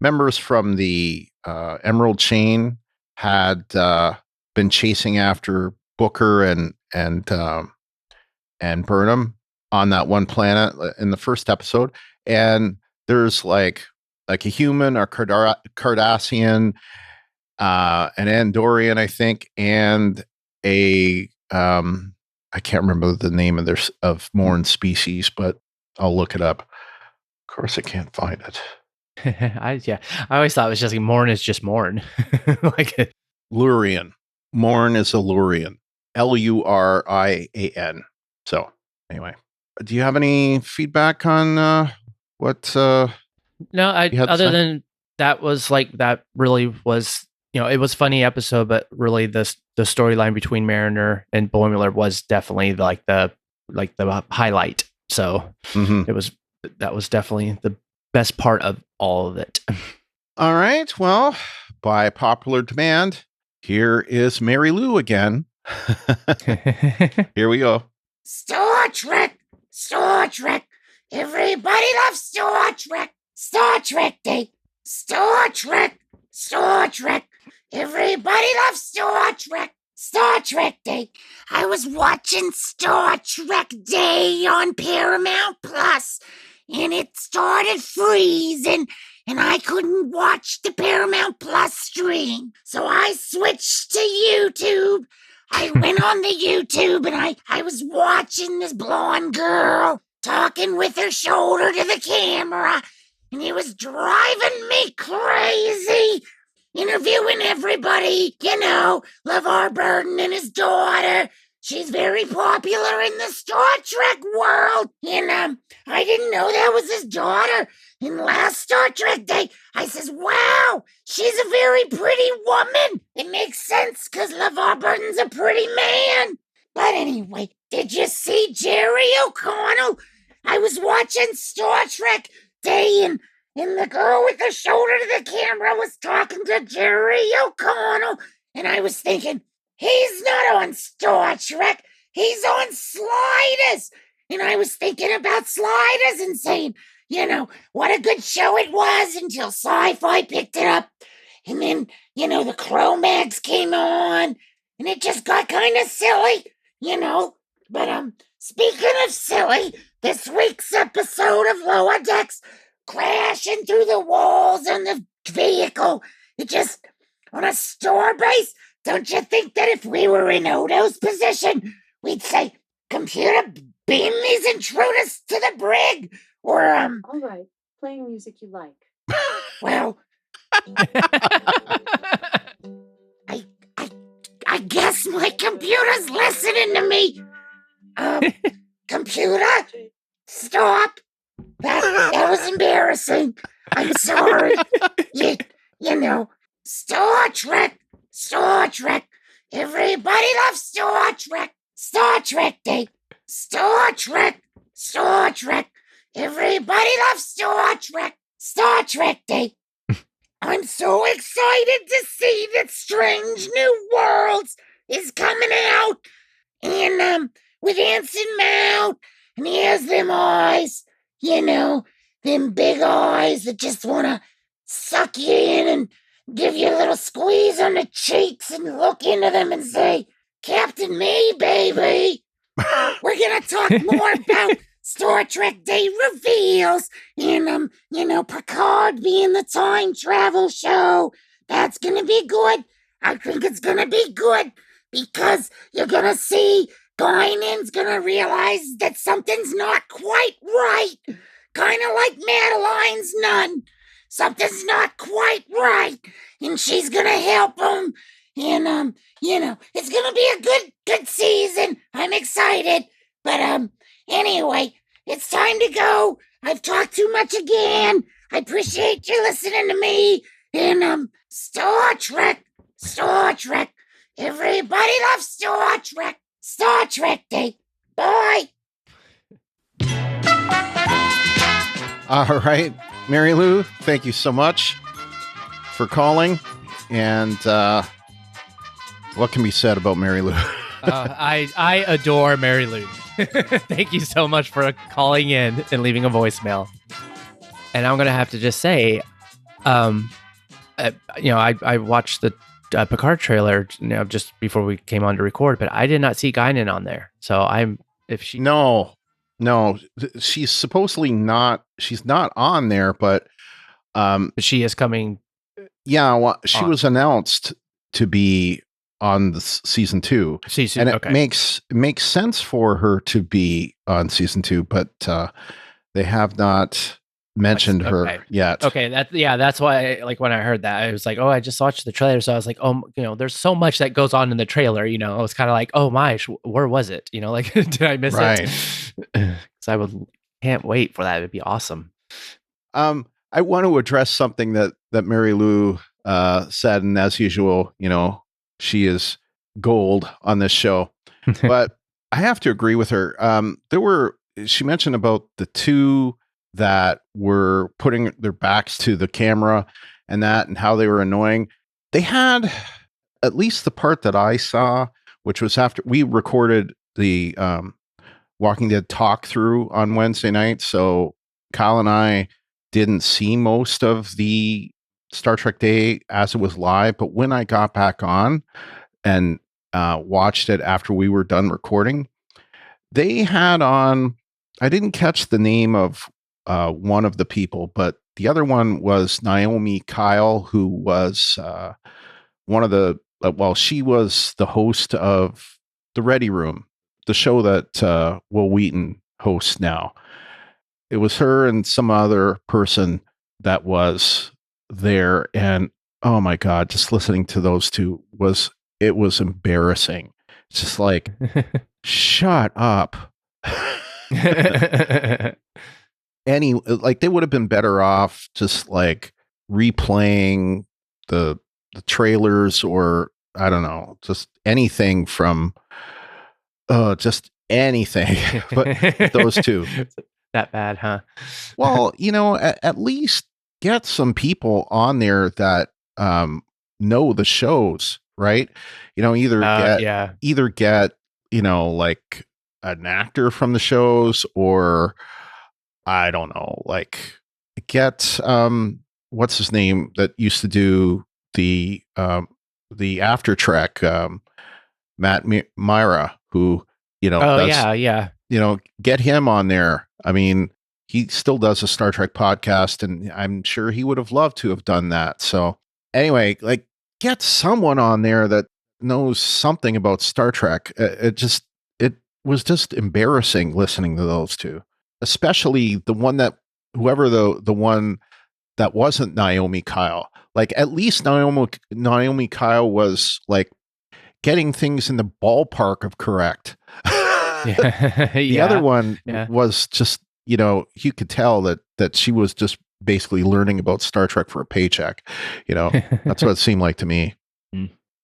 members from the Emerald Chain had been chasing after Booker and Burnham on that one planet in the first episode, and there's like a human, a Cardassian, an Andorian, I think, and a I can't remember the name of Morn species, but I'll look it up. Of course, I can't find it. I always thought it was just like Morn is just Morn. Like Lurian. Morn is a Lurian. Lurian. So anyway, do you have any feedback on what? No, other than that was like that really was, it was a funny episode, but really the storyline between Mariner and Boimler was definitely like the highlight. So that was definitely the best part of all of it. All right. Well, by popular demand, here is Mary Lou again. Here we go. Star Trek! Star Trek! Everybody loves Star Trek! Star Trek Day! Star Trek! Star Trek! Everybody loves Star Trek! Star Trek Day! I was watching Star Trek Day on Paramount Plus, and it started freezing, and I couldn't watch the Paramount Plus stream. So I switched to YouTube. I went on the YouTube, and I was watching this blonde girl talking with her shoulder to the camera, and it was driving me crazy. Interviewing everybody, LeVar Burton and his daughter. She's very popular in the Star Trek world. And I didn't know that was his daughter. And last Star Trek Day, I says, wow, she's a very pretty woman. It makes sense because LeVar Burton's a pretty man. But anyway, did you see Jerry O'Connell? I was watching Star Trek Day, and the girl with the shoulder to the camera was talking to Jerry O'Connell. And I was thinking, he's not on Star Trek. He's on Sliders. And I was thinking about Sliders and saying, what a good show it was until Sci-Fi picked it up. And then, the Cro-Mags came on. And it just got kind of silly, But speaking of silly, this week's episode of Lower Decks, crashing through the walls on the vehicle. It just, on a Starbase, don't you think that if we were in Odo's position, we'd say, computer, beam these intruders to the brig? Or, All right, playing music you like. well, I guess my computer's listening to me. Computer, stop. That was embarrassing. I'm sorry. You know, Star Trek. Everybody loves Star Trek. Star Trek Day. Star Trek. Everybody loves Star Trek. Star Trek Day. I'm so excited to see that Strange New Worlds is coming out. And, with Anson Mount, and he has them eyes, them big eyes that just want to suck you in and give you a little squeeze on the cheeks and look into them and say, Captain Me, baby. We're going to talk more about Star Trek Day reveals and, Picard being the time travel show. That's going to be good. I think it's going to be good because you're going to see Guinan's going to realize that something's not quite right. Kind of like Madeline's nun. Something's not quite right. And she's going to help him. And, it's going to be a good season. I'm excited. But, anyway, it's time to go. I've talked too much again. I appreciate you listening to me. And, Star Trek. Everybody loves Star Trek. Star Trek Day. Bye. All right, Mary Lou, thank you so much for calling. And what can be said about Mary Lou? I adore Mary Lou. Thank you so much for calling in and leaving a voicemail. And I'm gonna have to just say, I watched the Picard trailer, just before we came on to record, but I did not see Guinan on there. So No, she's supposedly not. She's not on there, but she is coming. Yeah, well, she was announced to be on the season 2, and it makes sense for her to be on season 2, but they have not mentioned her yet. Okay, that's why. Like when I heard that, I was like, oh, I just watched the trailer, so I was like, oh, there's so much that goes on in the trailer. I was kind of like, oh my, where was it? Like, did I miss it? Because can't wait for that. It'd be awesome. I want to address something that Mary Lou said, and as usual, she is gold on this show, but I have to agree with her. She mentioned about the two that were putting their backs to the camera and how they were annoying. They had, at least the part that I saw, which was after we recorded the Walking Dead talk through on Wednesday night. So Kyle and I didn't see most of the Star Trek Day as it was live, but when I got back on and watched it after we were done recording, they had on, I didn't catch the name of one of the people, but the other one was Naomi Kyle, who was one of the, she was the host of The Ready Room, the show that Will Wheaton hosts now. It was her and some other person that was there. And oh my God, just listening to those two was embarrassing. It's just like, shut up. They would have been better off just like replaying the trailers, or I don't know, just anything from just anything but those two. That bad, huh? Well, at least get some people on there that know the shows, right? Either get like an actor from the shows, or I don't know, like get what's his name that used to do the After Trek, Matt Myra, who get him on there. I mean, he still does a Star Trek podcast, and I'm sure he would have loved to have done that. So anyway, like get someone on there that knows something about Star Trek. It was just embarrassing listening to those two, especially the one that whoever the one that wasn't Naomi Kyle. Like at least Naomi Kyle was like getting things in the ballpark of correct. The other one was just, you could tell that she was just basically learning about Star Trek for a paycheck. That's what it seemed like to me.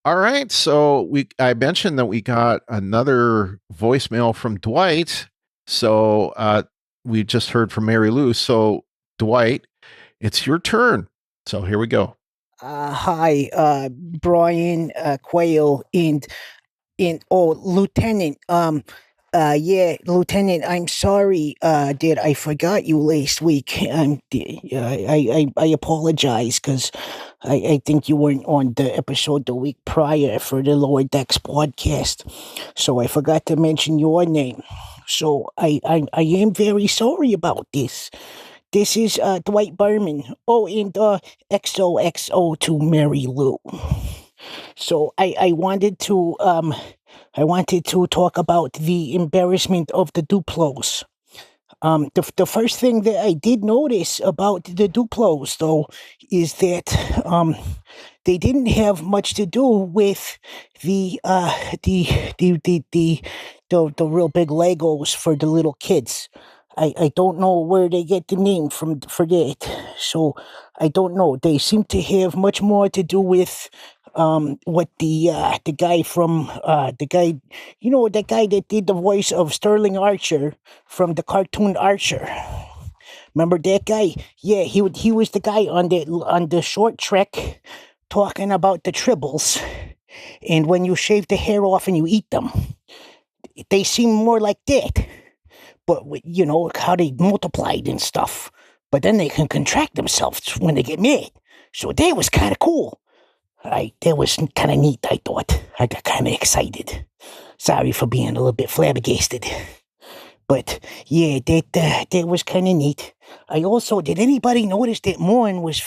All right. So I mentioned that we got another voicemail from Dwight. So we just heard from Mary Lou. So Dwight, it's your turn. So here we go. Hi, Brian, Quayle, and Lieutenant. Lieutenant, I'm sorry that I forgot you last week. I apologize because I think you weren't on the episode the week prior for the Lower Decks podcast, so I forgot to mention your name. So I am very sorry about this. This is Dwight Berman. Oh, and XOXO to Mary Lou. So I wanted to talk about the embarrassment of the Dooplers. The first thing that I did notice about the Dooplers, though, is that they didn't have much to do with the real big Legos for the little kids. I don't know where they get the name from for that. So I don't know. They seem to have much more to do with what the guy from the guy that did the voice of Sterling Archer from the cartoon Archer. Remember that guy? Yeah, he was the guy on the short trek talking about the tribbles, and when you shave the hair off and you eat them, they seem more like that. But how they multiplied and stuff. But then they can contract themselves when they get mad. So that was kind of cool. That was kind of neat, I thought. I got kind of excited. Sorry for being a little bit flabbergasted. But yeah, that was kind of neat. Did anybody notice that Morn was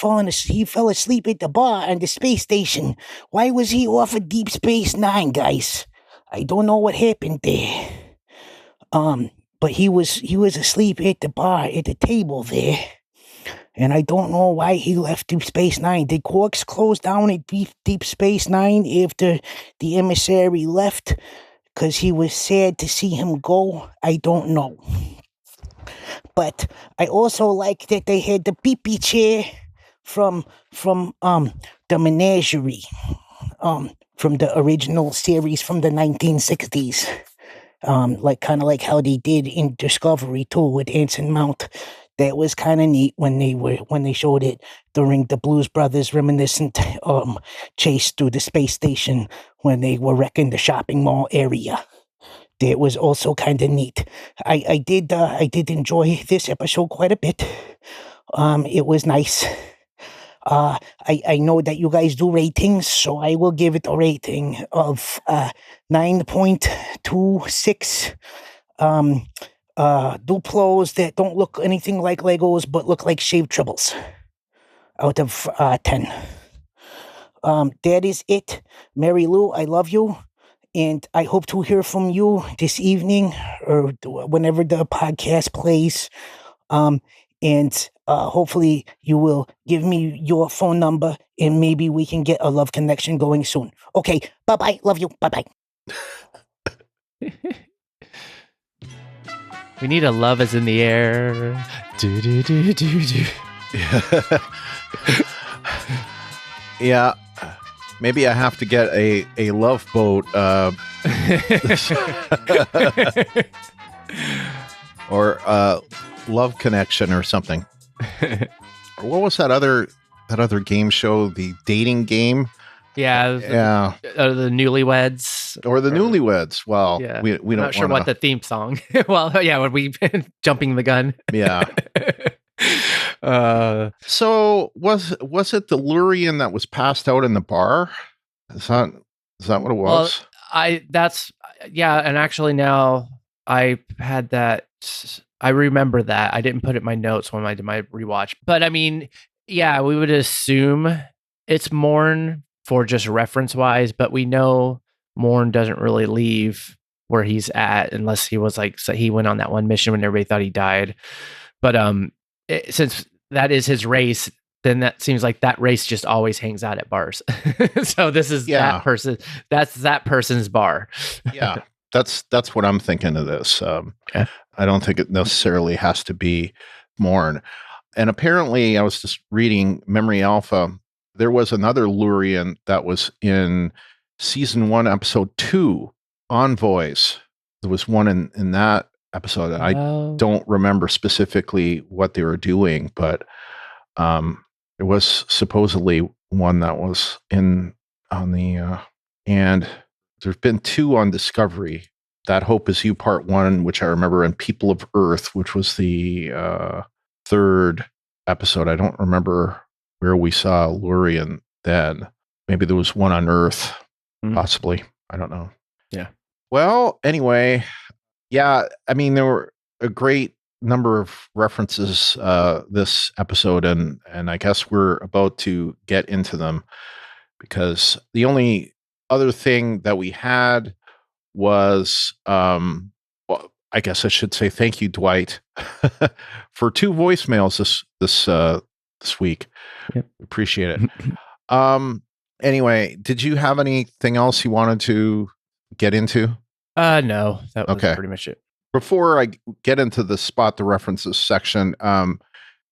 he fell asleep at the bar on the space station? Why was he off of Deep Space Nine, guys? I don't know what happened there. But he was asleep at the bar at the table there. And I don't know why he left Deep Space Nine. Did Quarks close down at Deep Space Nine after the emissary left? Because he was sad to see him go? I don't know. But I also like that they had the pee-pee chair from the menagerie. From the original series from the 1960s. Kind of like how they did in Discovery too with Anson Mount. That was kind of neat when they showed it during the Blues Brothers reminiscent chase through the space station when they were wrecking the shopping mall area. That was also kind of neat. I did enjoy this episode quite a bit. It was nice. I know that you guys do ratings, so I will give it a rating of 9.26 Duplos that don't look anything like Legos but look like shaved tribbles out of 10. That is it. Mary Lou, I love you, and I hope to hear from you this evening or whenever the podcast plays. And hopefully you will give me your phone number and maybe we can get a love connection going soon. Okay, bye-bye. Love you. Bye-bye. We need a love is in the air. Do, do, do, do, do. Yeah. Maybe I have to get a love boat. Or Love Connection or something. Or what was that other game show? The dating game? Yeah. The Newlyweds. Or the Newlyweds. Well, yeah. we don't. I'm not sure what the theme song. Well, yeah, when we jumping the gun. Yeah. So was it the Lurian that was passed out in the bar? Is that what it was? Well, and actually now I had that. I remember that. I didn't put it in my notes when I did my rewatch. But I mean, yeah, we would assume it's Morn for just reference wise, but we know Morn doesn't really leave where he's at, unless he was like, so he went on that one mission when everybody thought he died. But since that is his race, then that seems like that race just always hangs out at bars. So this is that person. That's that person's bar. Yeah, that's what I'm thinking of this. Okay. I don't think it necessarily has to be Morn. And apparently, I was just reading Memory Alpha. There was another Lurian that was in season 1, episode 2, Envoys. There was one in that episode. I don't remember specifically what they were doing, but there was supposedly one that was in on the and there's been 2 on Discovery. That Hope Is You Part 1, which I remember, and People of Earth, which was the 3rd episode. I don't remember where we saw Lurian then. Maybe there was one on Earth, possibly. I don't know. Yeah. Well, anyway, yeah, I mean, there were a great number of references this episode, and I guess we're about to get into them, because the only other thing that we had was, well, I guess I should say thank you, Dwight, for 2 voicemails this week. Yep. Appreciate it. Anyway, did you have anything else you wanted to get into? No, that was pretty much it. Before I get into the spot the references section, I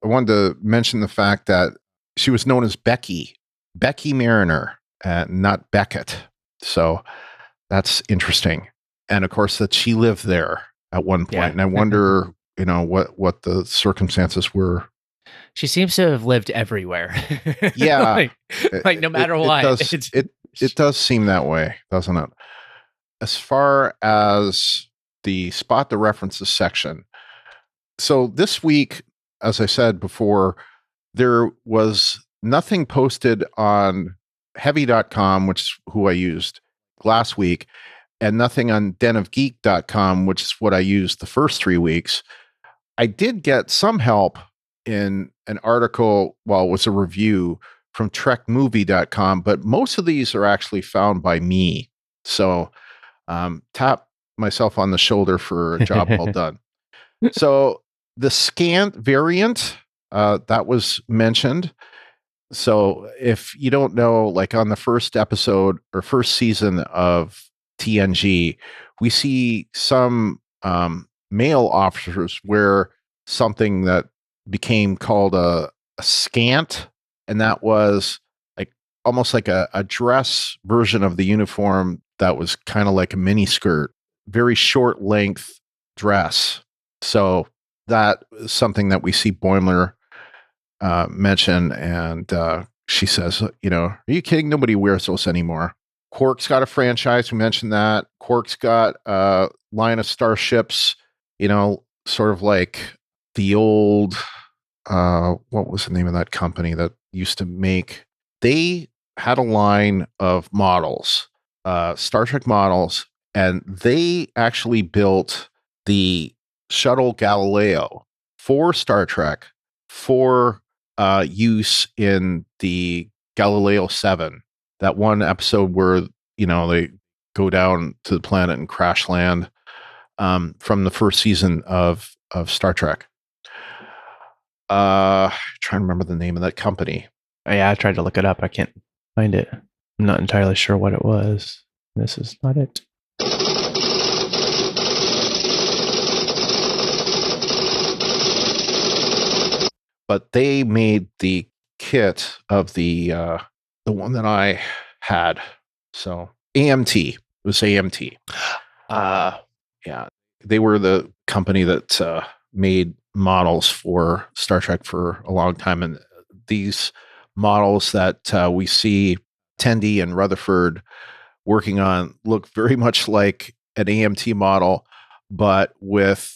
wanted to mention the fact that she was known as Becky Mariner, not Beckett. So that's interesting. And of course that she lived there at one point. Yeah. And I wonder, what the circumstances were. She seems to have lived everywhere. Yeah. like no matter what. It does seem that way, doesn't it? As far as the spot the references section. So this week, as I said before, there was nothing posted on heavy.com, which is who I used last week, and nothing on denofgeek.com, which is what I used the first 3 weeks. I did get some help in an article, well, it was a review from trekmovie.com, but most of these are actually found by me. So tap myself on the shoulder for a job well done. So the scant variant, that was mentioned. So if you don't know, like on the first episode or first season of TNG, we see some male officers wear something that became called a scant, and that was like almost like a dress version of the uniform that was kind of like a mini skirt, very short length dress. So that is something that we see Boimler mention, and she says, are you kidding? Nobody wears those anymore. Quirk's got a franchise. We mentioned that. Quirk's got a line of starships, sort of like the old, what was the name of that company that used to make? They had a line of models, Star Trek models, and they actually built the shuttle Galileo for Star Trek for use in the Galileo 7. That one episode where, they go down to the planet and crash land, from the first season of Star Trek. Trying to remember the name of that company. Yeah, I tried to look it up. I can't find it. I'm not entirely sure what it was. This is not it. But they made the kit of the one that I had. So AMT. It was AMT. Yeah. They were the company that made models for Star Trek for a long time. And these models that we see Tendi and Rutherford working on look very much like an AMT model, but with,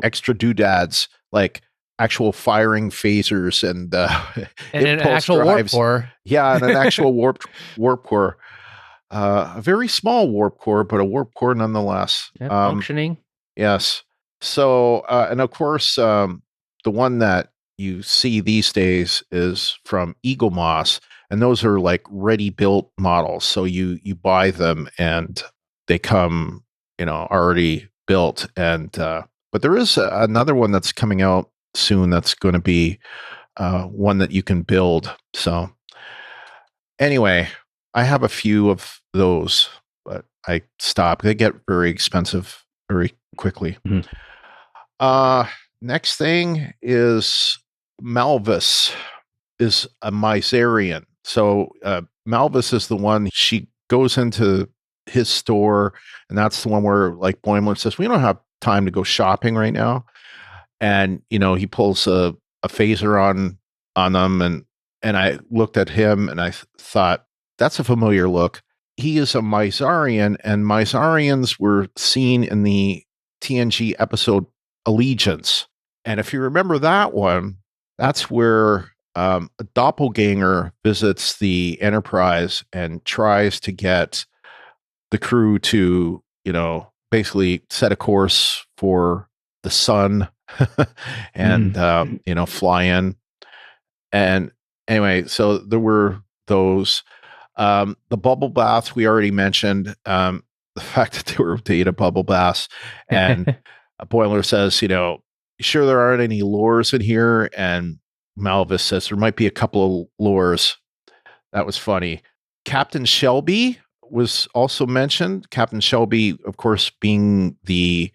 extra doodads, like actual firing phasers and an actual drives. warp core. Yeah, and an actual warp core. A very small warp core, but a warp core nonetheless. Yeah, functioning. Yes. So, and of course, the one that you see these days is from Eagle Moss, and those are like ready-built models. So you buy them, and they come, already built. And but there is another one that's coming out soon that's going to be one that you can build. So anyway, I have a few of those, but I stopped. They get very expensive very quickly. Next thing is Malvis is a Miserian. So Malvis is the one, she goes into his store, and that's the one where, like, Boimler says, we don't have time to go shopping right now. And, he pulls a phaser on them. And I looked at him and I thought, that's a familiar look. He is a Miserian, and Miserians were seen in the TNG episode Allegiance. And if you remember that one, that's where a doppelganger visits the Enterprise and tries to get the crew to, basically set a course for the sun and, fly in. And anyway, so there were those. The bubble baths we already mentioned. The fact that they were data bubble baths, and Boimler says, sure there aren't any lures in here, and Malvis says there might be a couple of lures. That was funny. Captain Shelby was also mentioned. Captain Shelby, of course, being the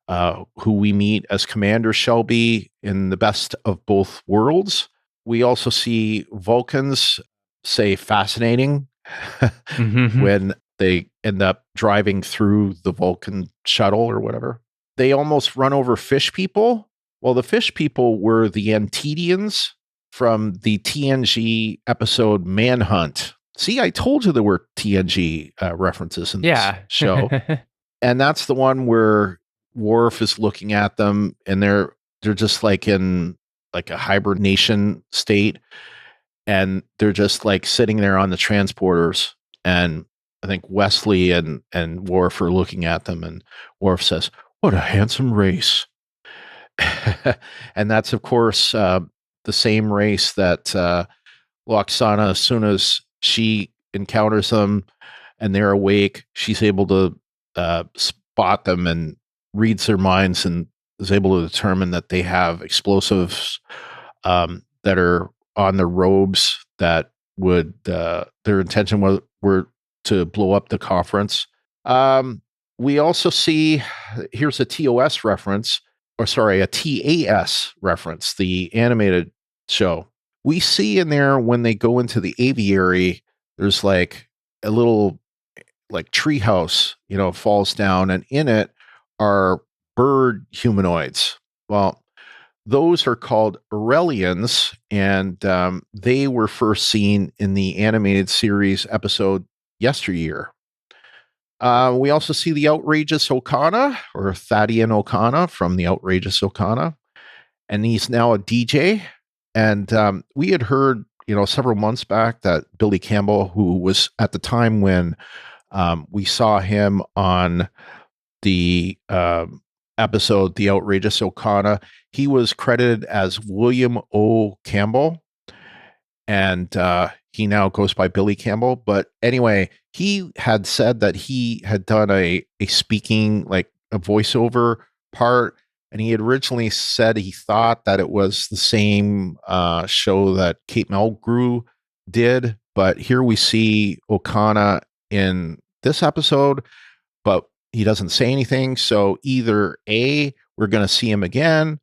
who we meet as Commander Shelby in the Best of Both Worlds. We also see Vulcans say fascinating when they end up driving through the Vulcan shuttle or whatever. They almost run over fish people. Well, the fish people were the Antedians from the TNG episode Manhunt. See, I told you there were TNG references in this show. And that's the one where Worf is looking at them, and they're just like in like a hibernation state. And they're just like sitting there on the transporters. And I think Wesley and Worf are looking at them, and Worf says, "What a handsome race." And that's, of course, the same race that Loxana, as soon as she encounters them and they're awake, she's able to spot them and reads their minds and is able to determine that they have explosives that are on their robes that would their intention were to blow up the conference. We also see, here's a TOS reference, or sorry, a TAS reference, the animated show. We see in there when they go into the aviary, there's like a little like treehouse, falls down, and in it are bird humanoids. Well, those are called Aurelians, and they were first seen in the animated series episode Yesteryear. We also see the Outrageous Okana, or Thadian Okana from the Outrageous Okana, and he's now a DJ. And we had heard, several months back that Billy Campbell, who was at the time when we saw him on the episode The Outrageous Okana, he was credited as William O. Campbell, and he now goes by Billy Campbell. But anyway, he had said that he had done a speaking, like a voiceover part, and he had originally said he thought that it was the same show that Kate Mulgrew did. But here we see Okana in this episode, but he doesn't say anything. So either A, we're going to see him again,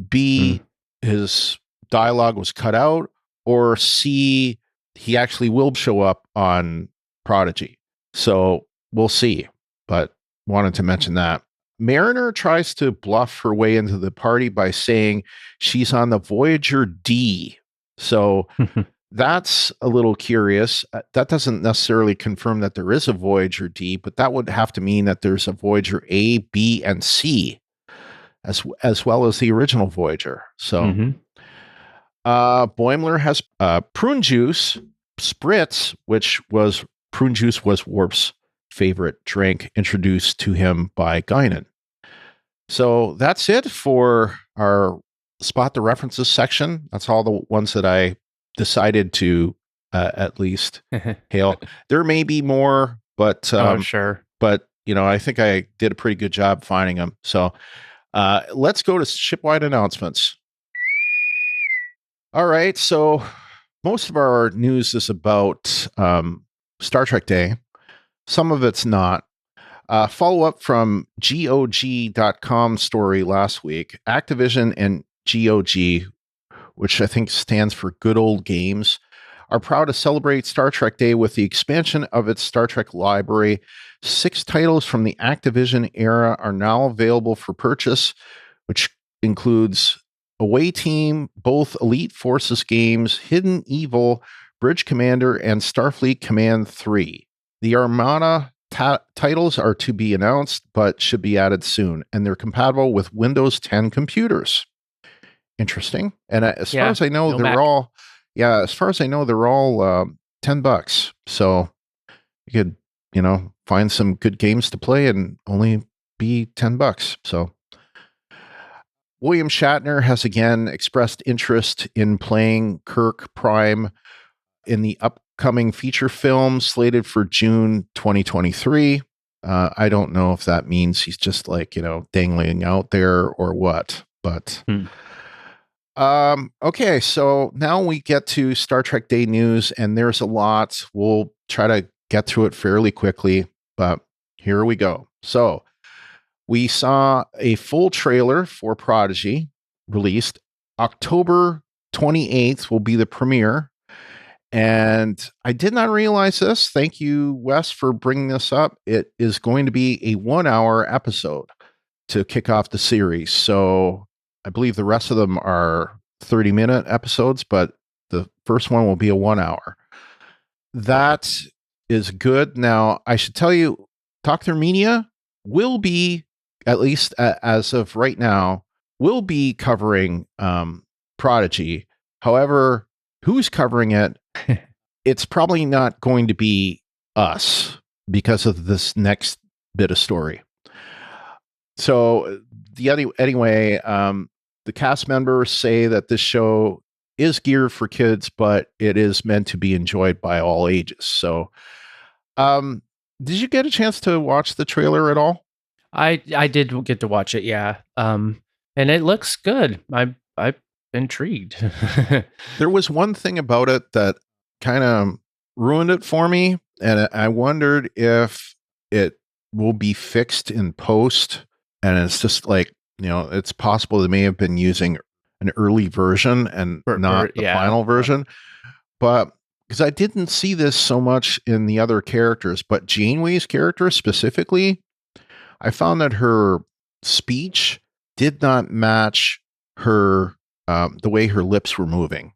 B, his dialogue was cut out, or C, he actually will show up on Prodigy. So we'll see, but wanted to mention that. Mariner tries to bluff her way into the party by saying she's on the Voyager D. So that's a little curious. That doesn't necessarily confirm that there is a Voyager D, but that would have to mean that there's a Voyager A, B, and C, as well as the original Voyager. So Boimler has prune juice spritz, which was prune juice was Worf's favorite drink, introduced to him by Guinan. So that's it for our Spot the References section. That's all the ones that I decided to at least hail. There may be more, but sure. But I think I did a pretty good job finding them. So let's go to shipwide announcements. All right. So most of our news is about Star Trek Day. Some of it's not. Follow up from GOG.com story last week. Activision and GOG, which I think stands for Good Old Games, are proud to celebrate Star Trek Day with the expansion of its Star Trek library. 6 titles from the Activision era are now available for purchase, which includes Away Team, both Elite Forces games, Hidden Evil, Bridge Commander, and Starfleet Command 3. The Armada titles are to be announced, but should be added soon, and they're compatible with Windows 10 computers. Interesting. And as far as I know, they're all $10. So you could, find some good games to play and only be $10. So William Shatner has again expressed interest in playing Kirk Prime in the upcoming feature film slated for June 2023. I don't know if that means he's just dangling out there or what, but okay, so now we get to Star Trek Day news, and there's a lot. We'll try to get through it fairly quickly, but here we go. So we saw a full trailer for Prodigy released. October 28th will be the premiere. And I did not realize this. Thank you, Wes, for bringing this up. It is going to be a 1-hour episode to kick off the series. So I believe the rest of them are 30-minute episodes, but the first one will be a 1 hour. That is good. Now, I should tell you, Talk Their Media will be, at least as of right now, will be covering Prodigy. However, who's covering it? It's probably not going to be us because of this next bit of story. So anyway, the cast members say that this show is geared for kids, but it is meant to be enjoyed by all ages. So, did you get a chance to watch the trailer at all? I did get to watch it, yeah. And it looks good. I'm intrigued. There was one thing about it that kind of ruined it for me, and I wondered if it will be fixed in post. And it's just it's possible they may have been using an early version and not the final version. But because I didn't see this so much in the other characters, but Janeway's character specifically, I found that her speech did not match her, the way her lips were moving.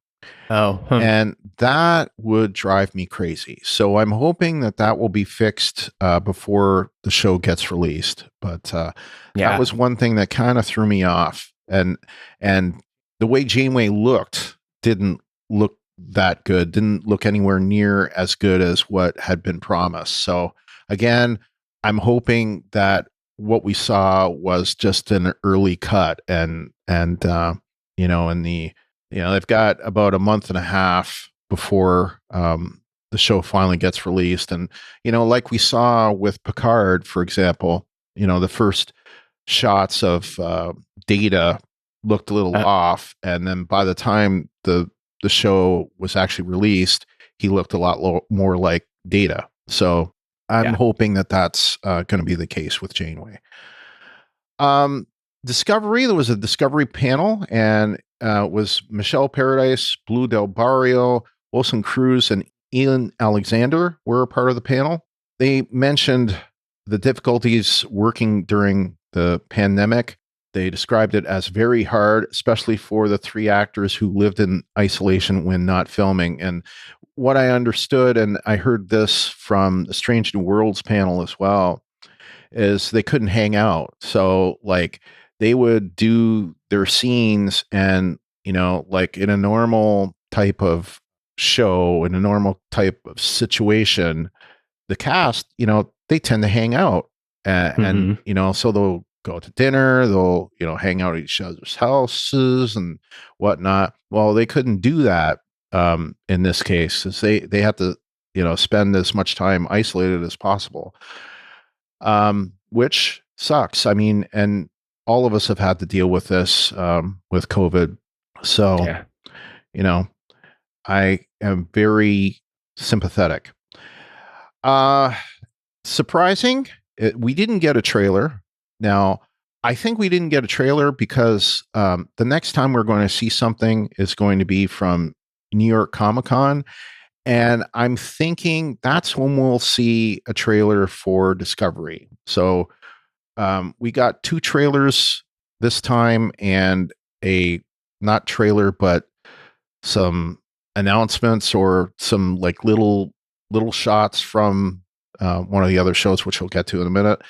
And that would drive me crazy. So I'm hoping that will be fixed before the show gets released. But that was one thing that kind of threw me off. And the way Janeway looked didn't look that good, didn't look anywhere near as good as what had been promised. So again, I'm hoping that what we saw was just an early cut and they've got about a month and a half before the show finally gets released. And, like we saw with Picard, for example, the first shots of Data looked a little off. And then by the time the show was actually released, he looked a lot more like Data. So I'm hoping that's going to be the case with Janeway. Discovery, there was a Discovery panel, and was Michelle Paradise, Blue Del Barrio, Wilson Cruz, and Ian Alexander were a part of the panel. They mentioned the difficulties working during the pandemic. They described it as very hard, especially for the 3 actors who lived in isolation when not filming. And what I understood, and I heard this from the Strange New Worlds panel as well, is they couldn't hang out. So they would do their scenes and, in a normal type of show, in a normal type of situation, the cast, they tend to hang out and so they'll go to dinner, they'll, hang out at each other's houses and whatnot. Well, they couldn't do that in this case, as they had to, spend as much time isolated as possible. which sucks. I mean, and all of us have had to deal with this with COVID. So, Yeah. you know, I am very sympathetic. Surprising, we didn't get a trailer. Now, I think we didn't get a trailer because the next time we're going to see something is going to be from New York Comic Con. And I'm thinking that's when we'll see a trailer for Discovery. So we got 2 trailers this time and a not trailer, but some announcements or some like little shots from one of the other shows, which we'll get to in a minute.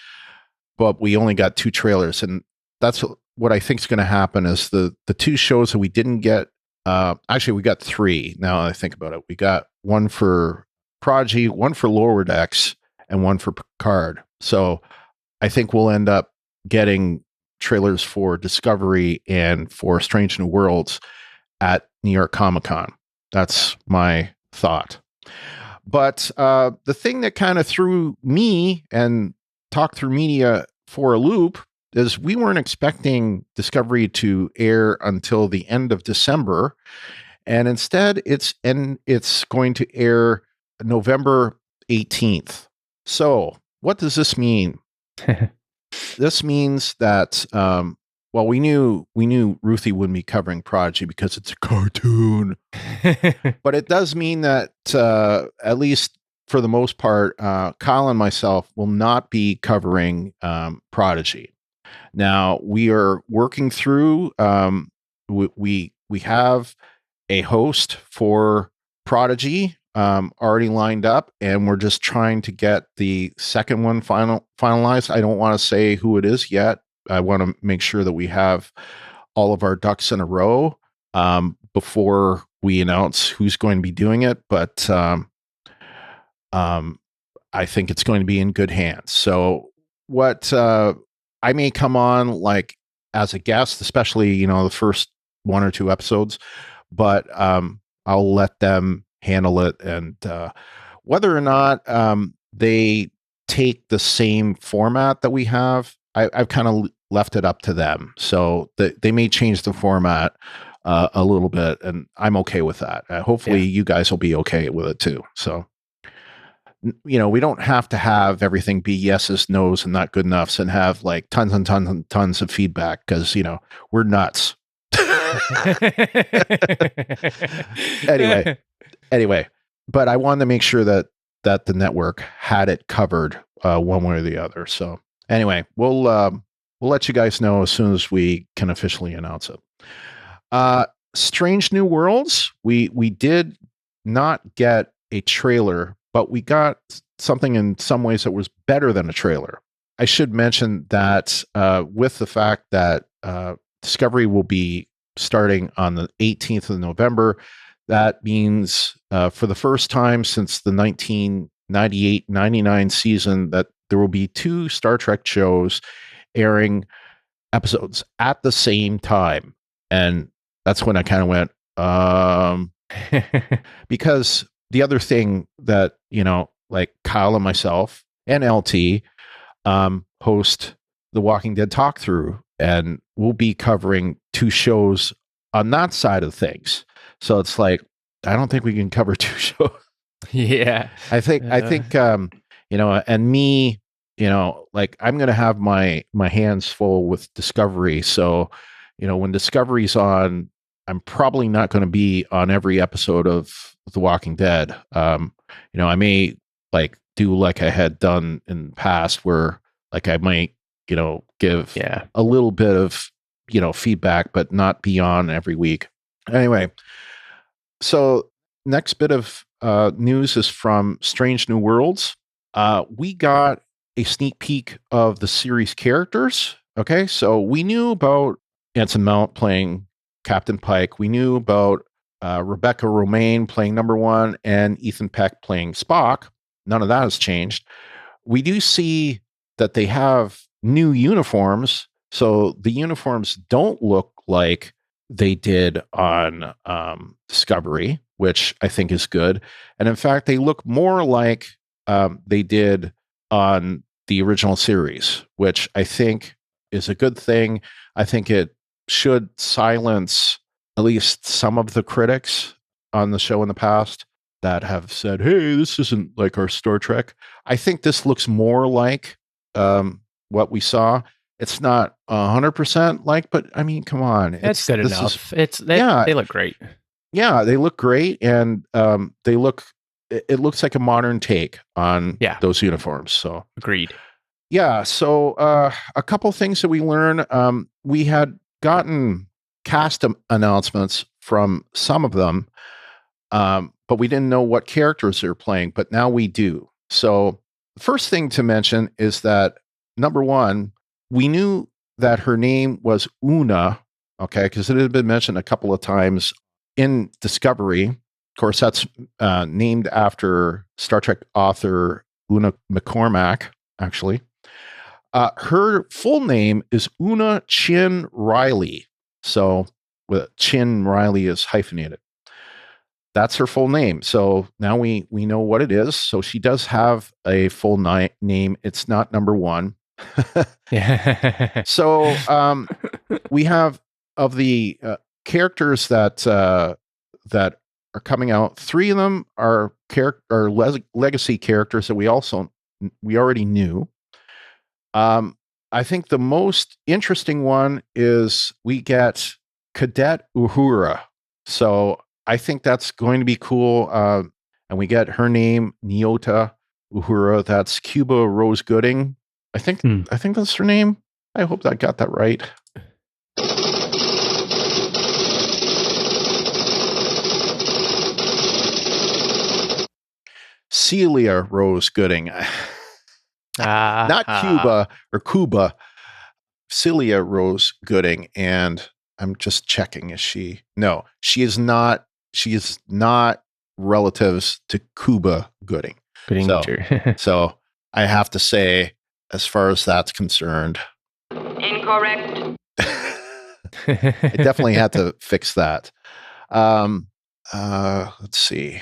But we only got 2 trailers, and that's what I think is going to happen. Is the 2 shows that we didn't get? Actually, we got 3. Now that I think about it, we got one for Prodigy, one for Lower Decks, and one for Picard. So I think we'll end up getting trailers for Discovery and for Strange New Worlds at New York Comic Con. That's my thought. But the thing that kind of threw me and Talk Through Media for a loop is we weren't expecting Discovery to air until the end of December. And instead, it's going to air November 18th. So what does this mean? This means that, well, we knew Ruthie wouldn't be covering Prodigy because it's a cartoon. But it does mean that, at least for the most part, Kyle and myself will not be covering Prodigy. Now, we are working through, we have a host for Prodigy already lined up, and we're just trying to get the second one finalized. I don't want to say who it is yet. I want to make sure that we have all of our ducks in a row before we announce who's going to be doing it. But I think it's going to be in good hands. So what I may come on like as a guest, especially, the first 1 or 2 episodes, but I'll let them handle it. And whether or not they take the same format that we have, I've kind of left it up to them. So they may change the format a little bit, and I'm okay with that. Hopefully you guys will be okay with it too. So, we don't have to have everything be yeses, nos, and not good enoughs, and have like tons and tons and tons of feedback because, we're nuts. Anyway, but I wanted to make sure that the network had it covered one way or the other. So anyway, we'll let you guys know as soon as we can officially announce it. Strange New Worlds, we did not get a trailer, but we got something in some ways that was better than a trailer. I should mention that with the fact that Discovery will be starting on the 18th of November, that means for the first time since the 1998-99 season that there will be 2 Star Trek shows airing episodes at the same time. And that's when I kind of went, because the other thing that, like Kyle and myself and LT host the Walking Dead Talk Through, and we'll be covering 2 shows on that side of things. So it's like, I don't think we can cover 2 shows. Yeah. I think, and me, like I'm going to have my hands full with Discovery. So, when Discovery's on, I'm probably not going to be on every episode of The Walking Dead. I may like do like I had done in the past where like I might, give a little bit of, feedback, but not be on every week. Anyway, so next bit of news is from Strange New Worlds. We got a sneak peek of the series characters. Okay, so we knew about Anson Mount playing Captain Pike. We knew about Rebecca Romaine playing number 1 and Ethan Peck playing Spock. None of that has changed. We do see that they have new uniforms. So the uniforms don't look like they did on Discovery, which I think is good. And in fact, they look more like they did on the original series, which I think is a good thing. I think it should silence at least some of the critics on the show in the past that have said, hey, this isn't like our Star Trek. I think this looks more like what we saw. It's not 100% like, but I mean, come on. That's good this enough. Yeah. They look great. Yeah, they look great, and it looks like a modern take on those uniforms. So agreed. Yeah, so a couple things that we learn. We had gotten cast announcements from some of them, but we didn't know what characters they're playing, but now we do. So the first thing to mention is that, number one, we knew that her name was Una, okay, because it had been mentioned a couple of times in Discovery. Of course, that's named after Star Trek author Una McCormack, actually. Her full name is Una Chin Riley. So Chin Riley is hyphenated. That's her full name. So now we know what it is. So she does have a full name. It's not number one. So we have, of the characters that are coming out, 3 of them are legacy characters that we already knew. I think the most interesting one is we get Cadet Uhura. So I think that's going to be cool. And we get her name, Nyota Uhura. That's Cuba Rose Gooding. I think that's her name. I hope I got that right. Celia Rose Gooding. Not Cuba or Cuba. Celia Rose Gooding. And I'm just checking. No, she is not. She is not relatives to Cuba Gooding. So I have to say, as far as that's concerned, incorrect. I definitely had to fix that. Let's see.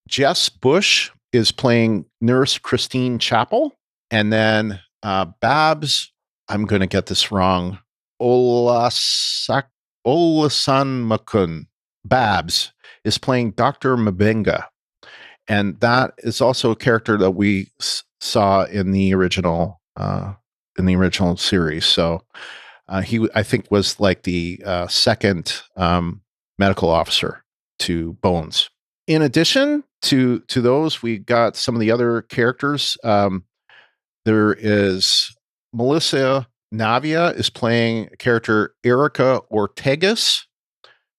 Jess Bush is playing Nurse Christine Chappell. And then Babs, I'm going to get this wrong, Olasanmakun, Babs, is playing Dr. Mabenga. And that is also a character that we saw in the original series. So he, I think, was like the second medical officer to Bones. In addition to those, we got some of the other characters. There is Melissa Navia is playing character Erica Ortegas.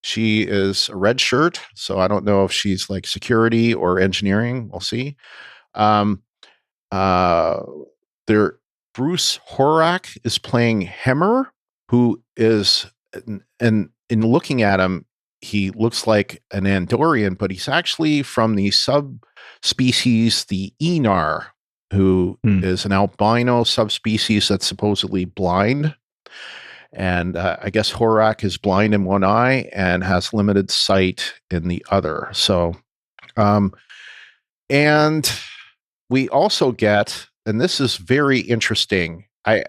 She is a red shirt, so I don't know if she's like security or engineering. We'll see. Bruce Horak is playing Hemmer, who is, and in looking at him, he looks like an Andorian, but he's actually from the subspecies, the Enar, who is an albino subspecies that's supposedly blind. And I guess Horak is blind in one eye and has limited sight in the other. So, and we also get, and this is very interesting, I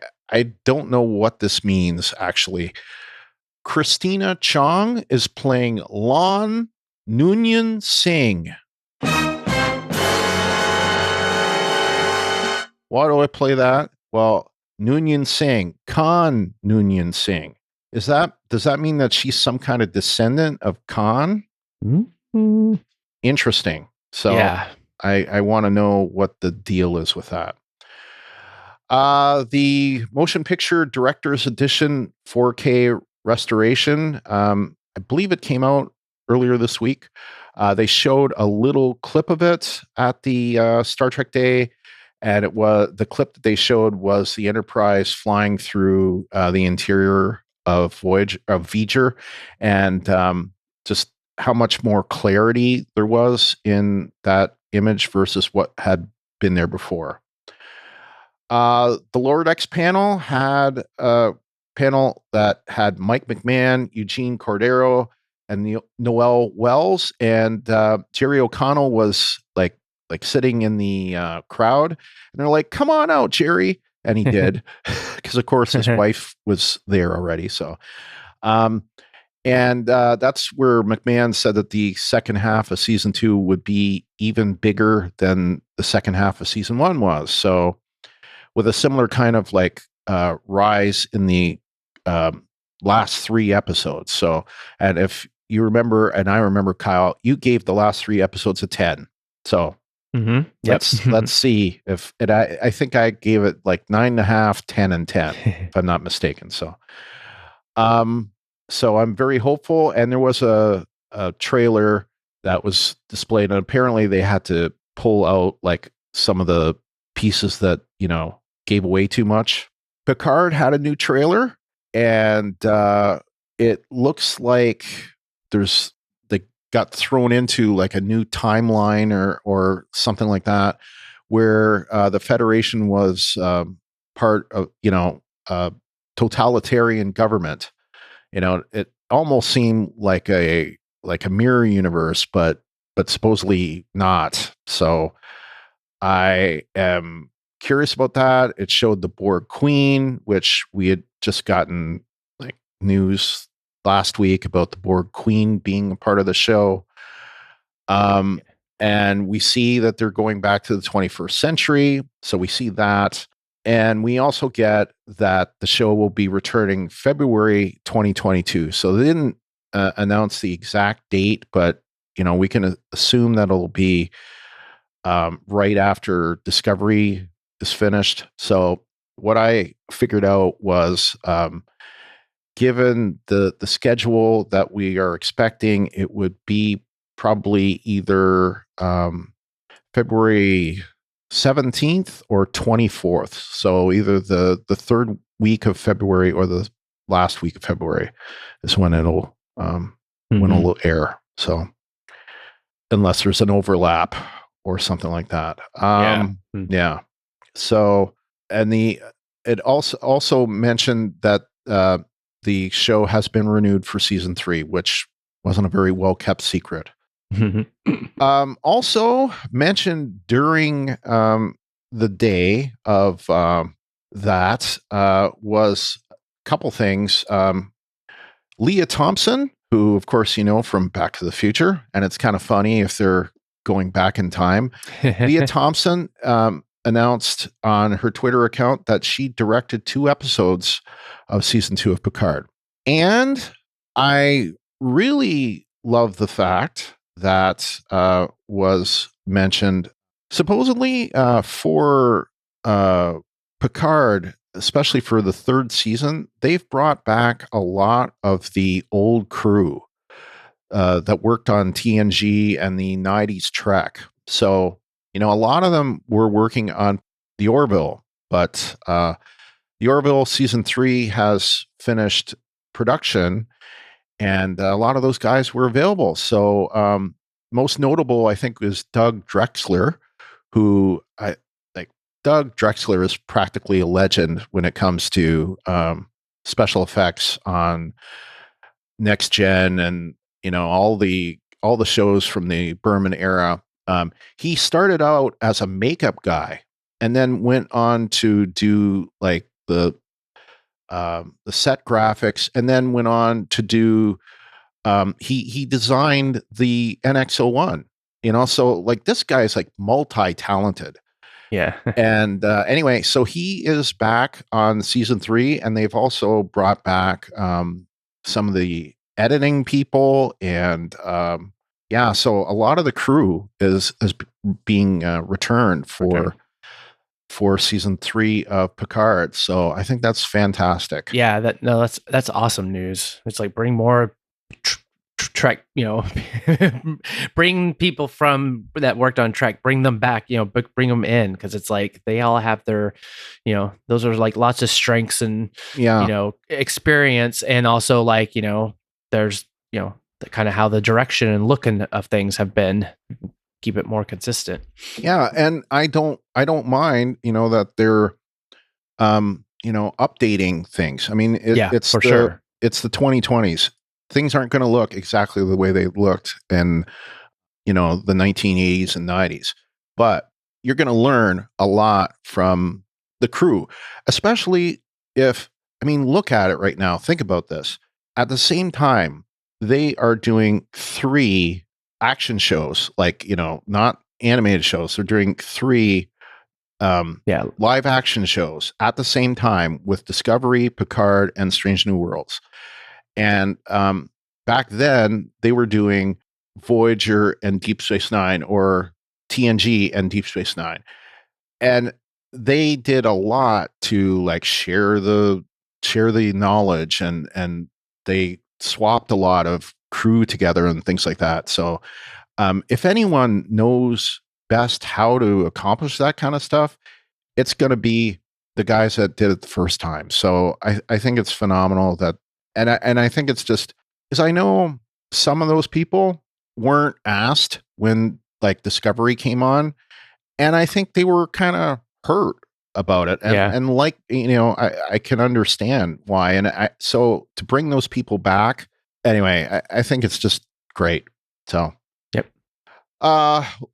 don't know what this means, actually. Christina Chong is playing Lon Noonien Singh. Why do I play that? Well, Noonien Singh, Khan Noonien Singh. Does that mean that she's some kind of descendant of Khan? Mm-hmm. Interesting. So yeah. I want to know what the deal is with that. The Motion Picture Director's Edition 4K restoration, I believe it came out earlier this week. They showed a little clip of it at the Star Trek Day. And the clip that they showed was the Enterprise flying through the interior of Voyager, and just how much more clarity there was in that image versus what had been there before. The Lower Decks panel had a panel that had Mike McMahon, Eugene Cordero, and Noel Wells, and Jerry O'Connell was like like sitting in the crowd, and they're like, "Come on out, Jerry," and he did, because of course his wife was there already. So, and that's where McMahon said that the second half of season 2 would be even bigger than the second half of season 1 was. So, with a similar kind of like rise in the last 3 episodes. So, and if you remember, and I remember, Kyle, you gave the last 3 episodes a 10. So let's see if it. I think I gave it like 9.5, 10, and 10, if I'm not mistaken. So, so I'm very hopeful. And there was a trailer that was displayed, and apparently they had to pull out like some of the pieces that gave away too much. Picard had a new trailer, and it looks like they got thrown into like a new timeline or something like that, where the Federation was part of a totalitarian government. It almost seemed like a mirror universe, but supposedly not. So I am curious about that. It showed the Borg Queen, which we had just gotten like news last week about the Borg Queen being a part of the show. And we see that they're going back to the 21st century. So we see that. And we also get that the show will be returning February 2022. So they didn't announce the exact date, but we can assume that it'll be right after Discovery is finished. So what I figured out was, given the schedule that we are expecting, it would be probably either February 17th or 24th. So either the third week of February or the last week of February is when it'll air. So unless there's an overlap or something like that. Yeah. So, and it also mentioned that the show has been renewed for season 3, which wasn't a very well kept secret. Also mentioned during the day of that was a couple things. Leah Thompson, who of course from Back to the Future, and it's kind of funny if they're going back in time. Leah Thompson announced on her Twitter account that she directed 2 episodes of season 2 of Picard. And I really love the fact that was mentioned supposedly for Picard, especially for the 3rd season. They've brought back a lot of the old crew that worked on TNG and the 90s Trek. So, a lot of them were working on the Orville, but the Orville season 3 has finished production, and a lot of those guys were available. So most notable, I think, is Doug Drexler, who Doug Drexler is practically a legend when it comes to special effects on Next Gen and all the shows from the Berman era. He started out as a makeup guy and then went on to do like the set graphics, and then went on to do he designed the NX-01. So like this guy is like multi-talented. Yeah. And anyway, so he is back on season 3, and they've also brought back some of the editing people, and so a lot of the crew is being returned for season 3 of Picard. So I think that's fantastic. Yeah, that's awesome news. It's like bring more Trek, bring people from that worked on Trek, bring them back, bring them in, because it's like they all have their, those are like lots of strengths and experience, and also like there's the kind of how the direction and look of things have been. Keep it more consistent. Yeah, and I don't mind, that they're updating things. I mean, it's for sure. It's the 2020s. Things aren't going to look exactly the way they looked in, the 1980s and 90s. but you're going to learn a lot from the crew, especially if, look at it right now. Think about this. At the same time, they are doing 3 action shows, not animated shows. They're doing 3 live action shows at the same time with Discovery, Picard, and Strange New Worlds. And back then, they were doing Voyager and Deep Space Nine, or TNG and Deep Space Nine. And they did a lot to share the knowledge, and they swapped a lot of crew together and things like that. So if anyone knows best how to accomplish that kind of stuff, it's going to be the guys that did it the first time. So I think it's phenomenal that, and I think it's just, because I know some of those people weren't asked when Discovery came on, and I think they were kind of hurt about it. And I can understand why. And so to bring those people back, anyway, I think it's just great. So, yep.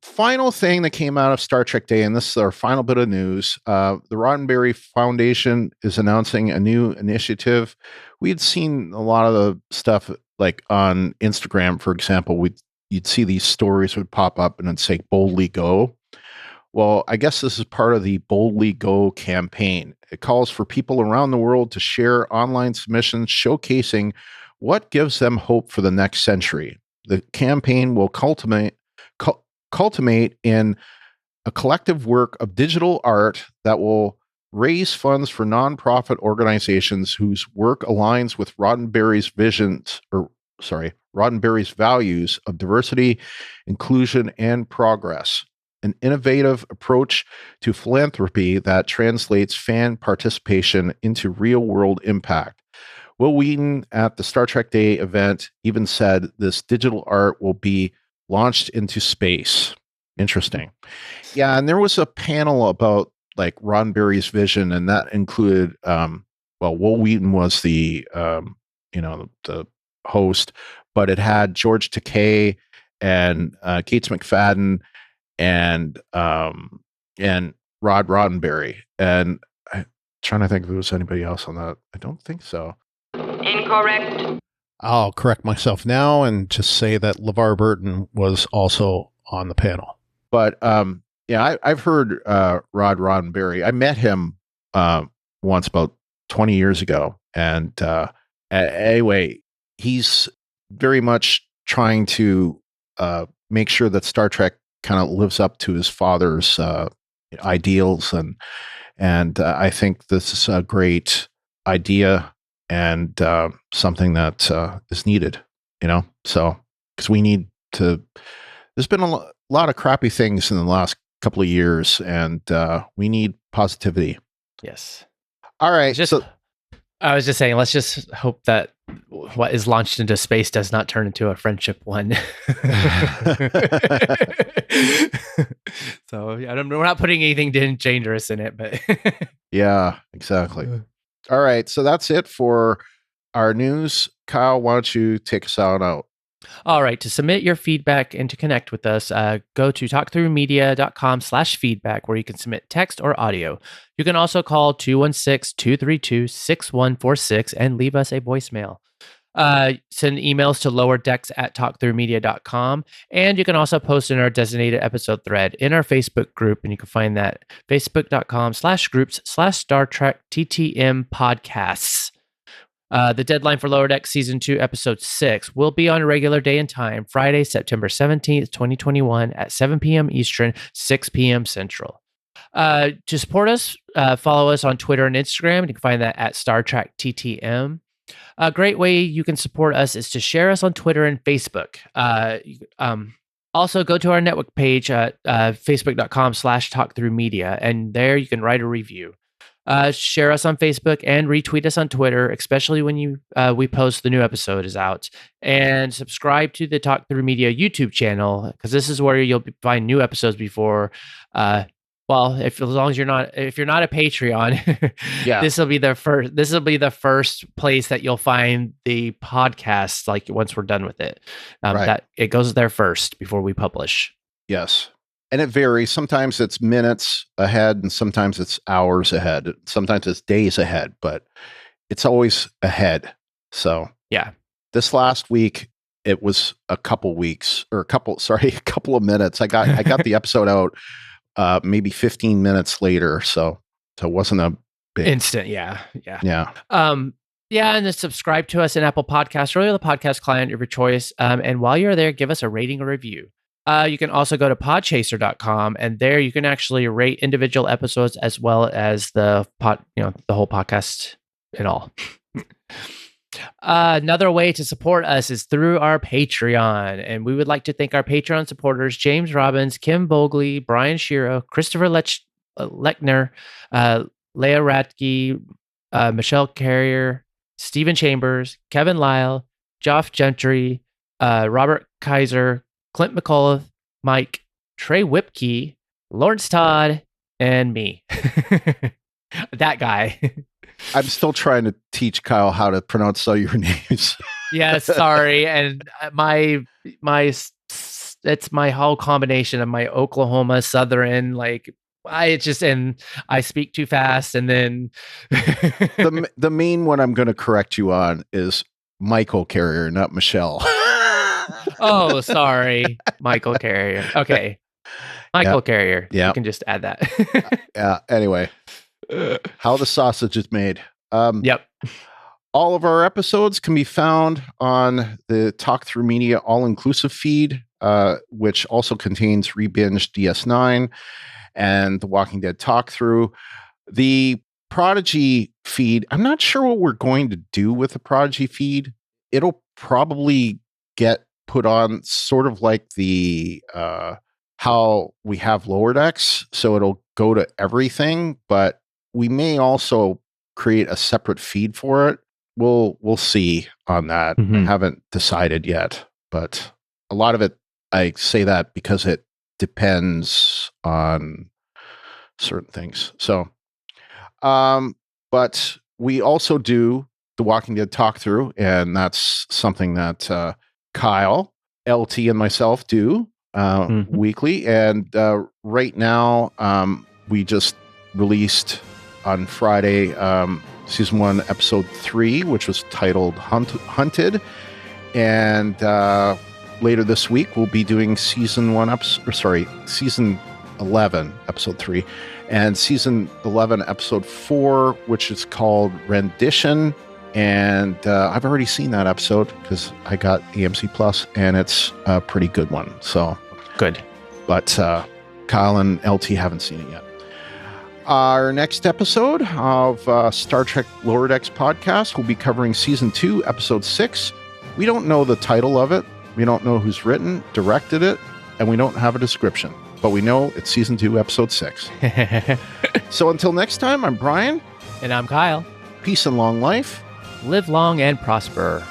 Final thing that came out of Star Trek Day, and this is our final bit of news. The Roddenberry Foundation is announcing a new initiative. We had seen a lot of the stuff on Instagram, for example. You'd see these stories would pop up and it'd say "Boldly Go." Well, I guess this is part of the Boldly Go campaign. It calls for people around the world to share online submissions showcasing what gives them hope for the next century. The campaign will culminate in a collective work of digital art that will raise funds for nonprofit organizations whose work aligns with Roddenberry's values of diversity, inclusion, and progress. An innovative approach to philanthropy that translates fan participation into real-world impact. Will Wheaton at the Star Trek Day event even said this digital art will be launched into space. Interesting. Yeah, and there was a panel about Roddenberry's vision, and that included, Will Wheaton was the host, but it had George Takei and Gates McFadden and Rod Roddenberry. And I'm trying to think if there was anybody else on that. I don't think so. Incorrect. I'll correct myself now and just say that LeVar Burton was also on the panel. But I've heard Rod Roddenberry. I met him once about 20 years ago. And anyway, he's very much trying to make sure that Star Trek kind of lives up to his father's ideals. And I think this is a great idea and something that is needed, so because we need to, there's been a lot of crappy things in the last couple of years, and we need positivity. Yes. All right. I was just saying, let's just hope that what is launched into space does not turn into a friendship one. So we're not putting anything dangerous in it, but yeah, exactly. All right. So that's it for our news. Kyle, why don't you take us out? All right. To submit your feedback and to connect with us, go to talkthroughmedia.com/feedback, where you can submit text or audio. You can also call 216-232-6146 and leave us a voicemail. Send emails to lowerdecks@talkthroughmedia.com. And you can also post in our designated episode thread in our Facebook group. And you can find that facebook.com/groups/Star Trek TTM podcasts. The deadline for Lower Decks Season 2, Episode 6 will be on a regular day and time, Friday, September 17th, 2021 at 7 p.m. Eastern, 6 p.m. Central. To support us, follow us on Twitter and Instagram. You can find that at Star Trek TTM. A great way you can support us is to share us on Twitter and Facebook. Also, go to our network page at facebook.com/talkthroughmedia, and there you can write a review. Share us on Facebook and retweet us on Twitter, especially when we post the new episode is out. And subscribe to the Talk Through Media YouTube channel, because this is where you'll find new episodes before. As long as you're not a Patreon, yeah, this will be the first place that you'll find the podcast. Once we're done with it, right. That it goes there first before we publish. Yes. And it varies. Sometimes it's minutes ahead and sometimes it's hours ahead. Sometimes it's days ahead, but it's always ahead. So Yeah. this last week, it was a couple of minutes. I got the episode out maybe 15 minutes later. So it wasn't a big Instant. Yeah. Yeah. Yeah, and then subscribe to us in Apple Podcasts or the podcast client of your choice. And while you're there, give us a rating or review. You can also go to podchaser.com, and there you can actually rate individual episodes as well as the whole podcast and all. Another way to support us is through our Patreon, and we would like to thank our Patreon supporters: James Robbins, Kim Bogley, Brian Shiro, Christopher Lechner, Leah Ratke, Michelle Carrier, Stephen Chambers, Kevin Lyle, Joff Gentry, Robert Kaiser, Clint McCullough, Mike, Trey Whipkey, Lawrence Todd, and me. That guy. I'm still trying to teach Kyle how to pronounce all your names. Yeah, sorry. And it's my whole combination of my Oklahoma Southern, I speak too fast, and then the main one I'm going to correct you on is Michael Carrier, not Michelle. Oh, sorry, Michael Carrier. Okay, Michael Carrier. Yeah, you can just add that. Yeah. Anyway, how the sausage is made. Yep. All of our episodes can be found on the Talk Through Media all-inclusive feed, which also contains Rebinged DS9 and The Walking Dead Talk Through. The Prodigy feed, I'm not sure what we're going to do with the Prodigy feed. It'll probably get put on sort of like the how we have Lower Decks, so it'll go to everything, but we may also create a separate feed for it. We'll see on that. I haven't decided yet, but a lot of it, I say that because it depends on certain things. So, but we also do the Walking Dead Talk Through, and that's something that Kyle, LT, and myself do weekly. And right now, we just released on Friday season 1, episode 3, which was titled Hunted. And later this week, we'll be doing season 11, episode 3, and season 11, episode 4, which is called Rendition. And I've already seen that episode because I got AMC Plus, and it's a pretty good one. So good. But Kyle and LT haven't seen it yet. Our next episode of Star Trek Lower Decks podcast will be covering season 2, episode 6. We don't know the title of it. We don't know who's directed it, and we don't have a description. But we know it's season 2, episode 6. So until next time, I'm Brian. And I'm Kyle. Peace and long life. Live long and prosper.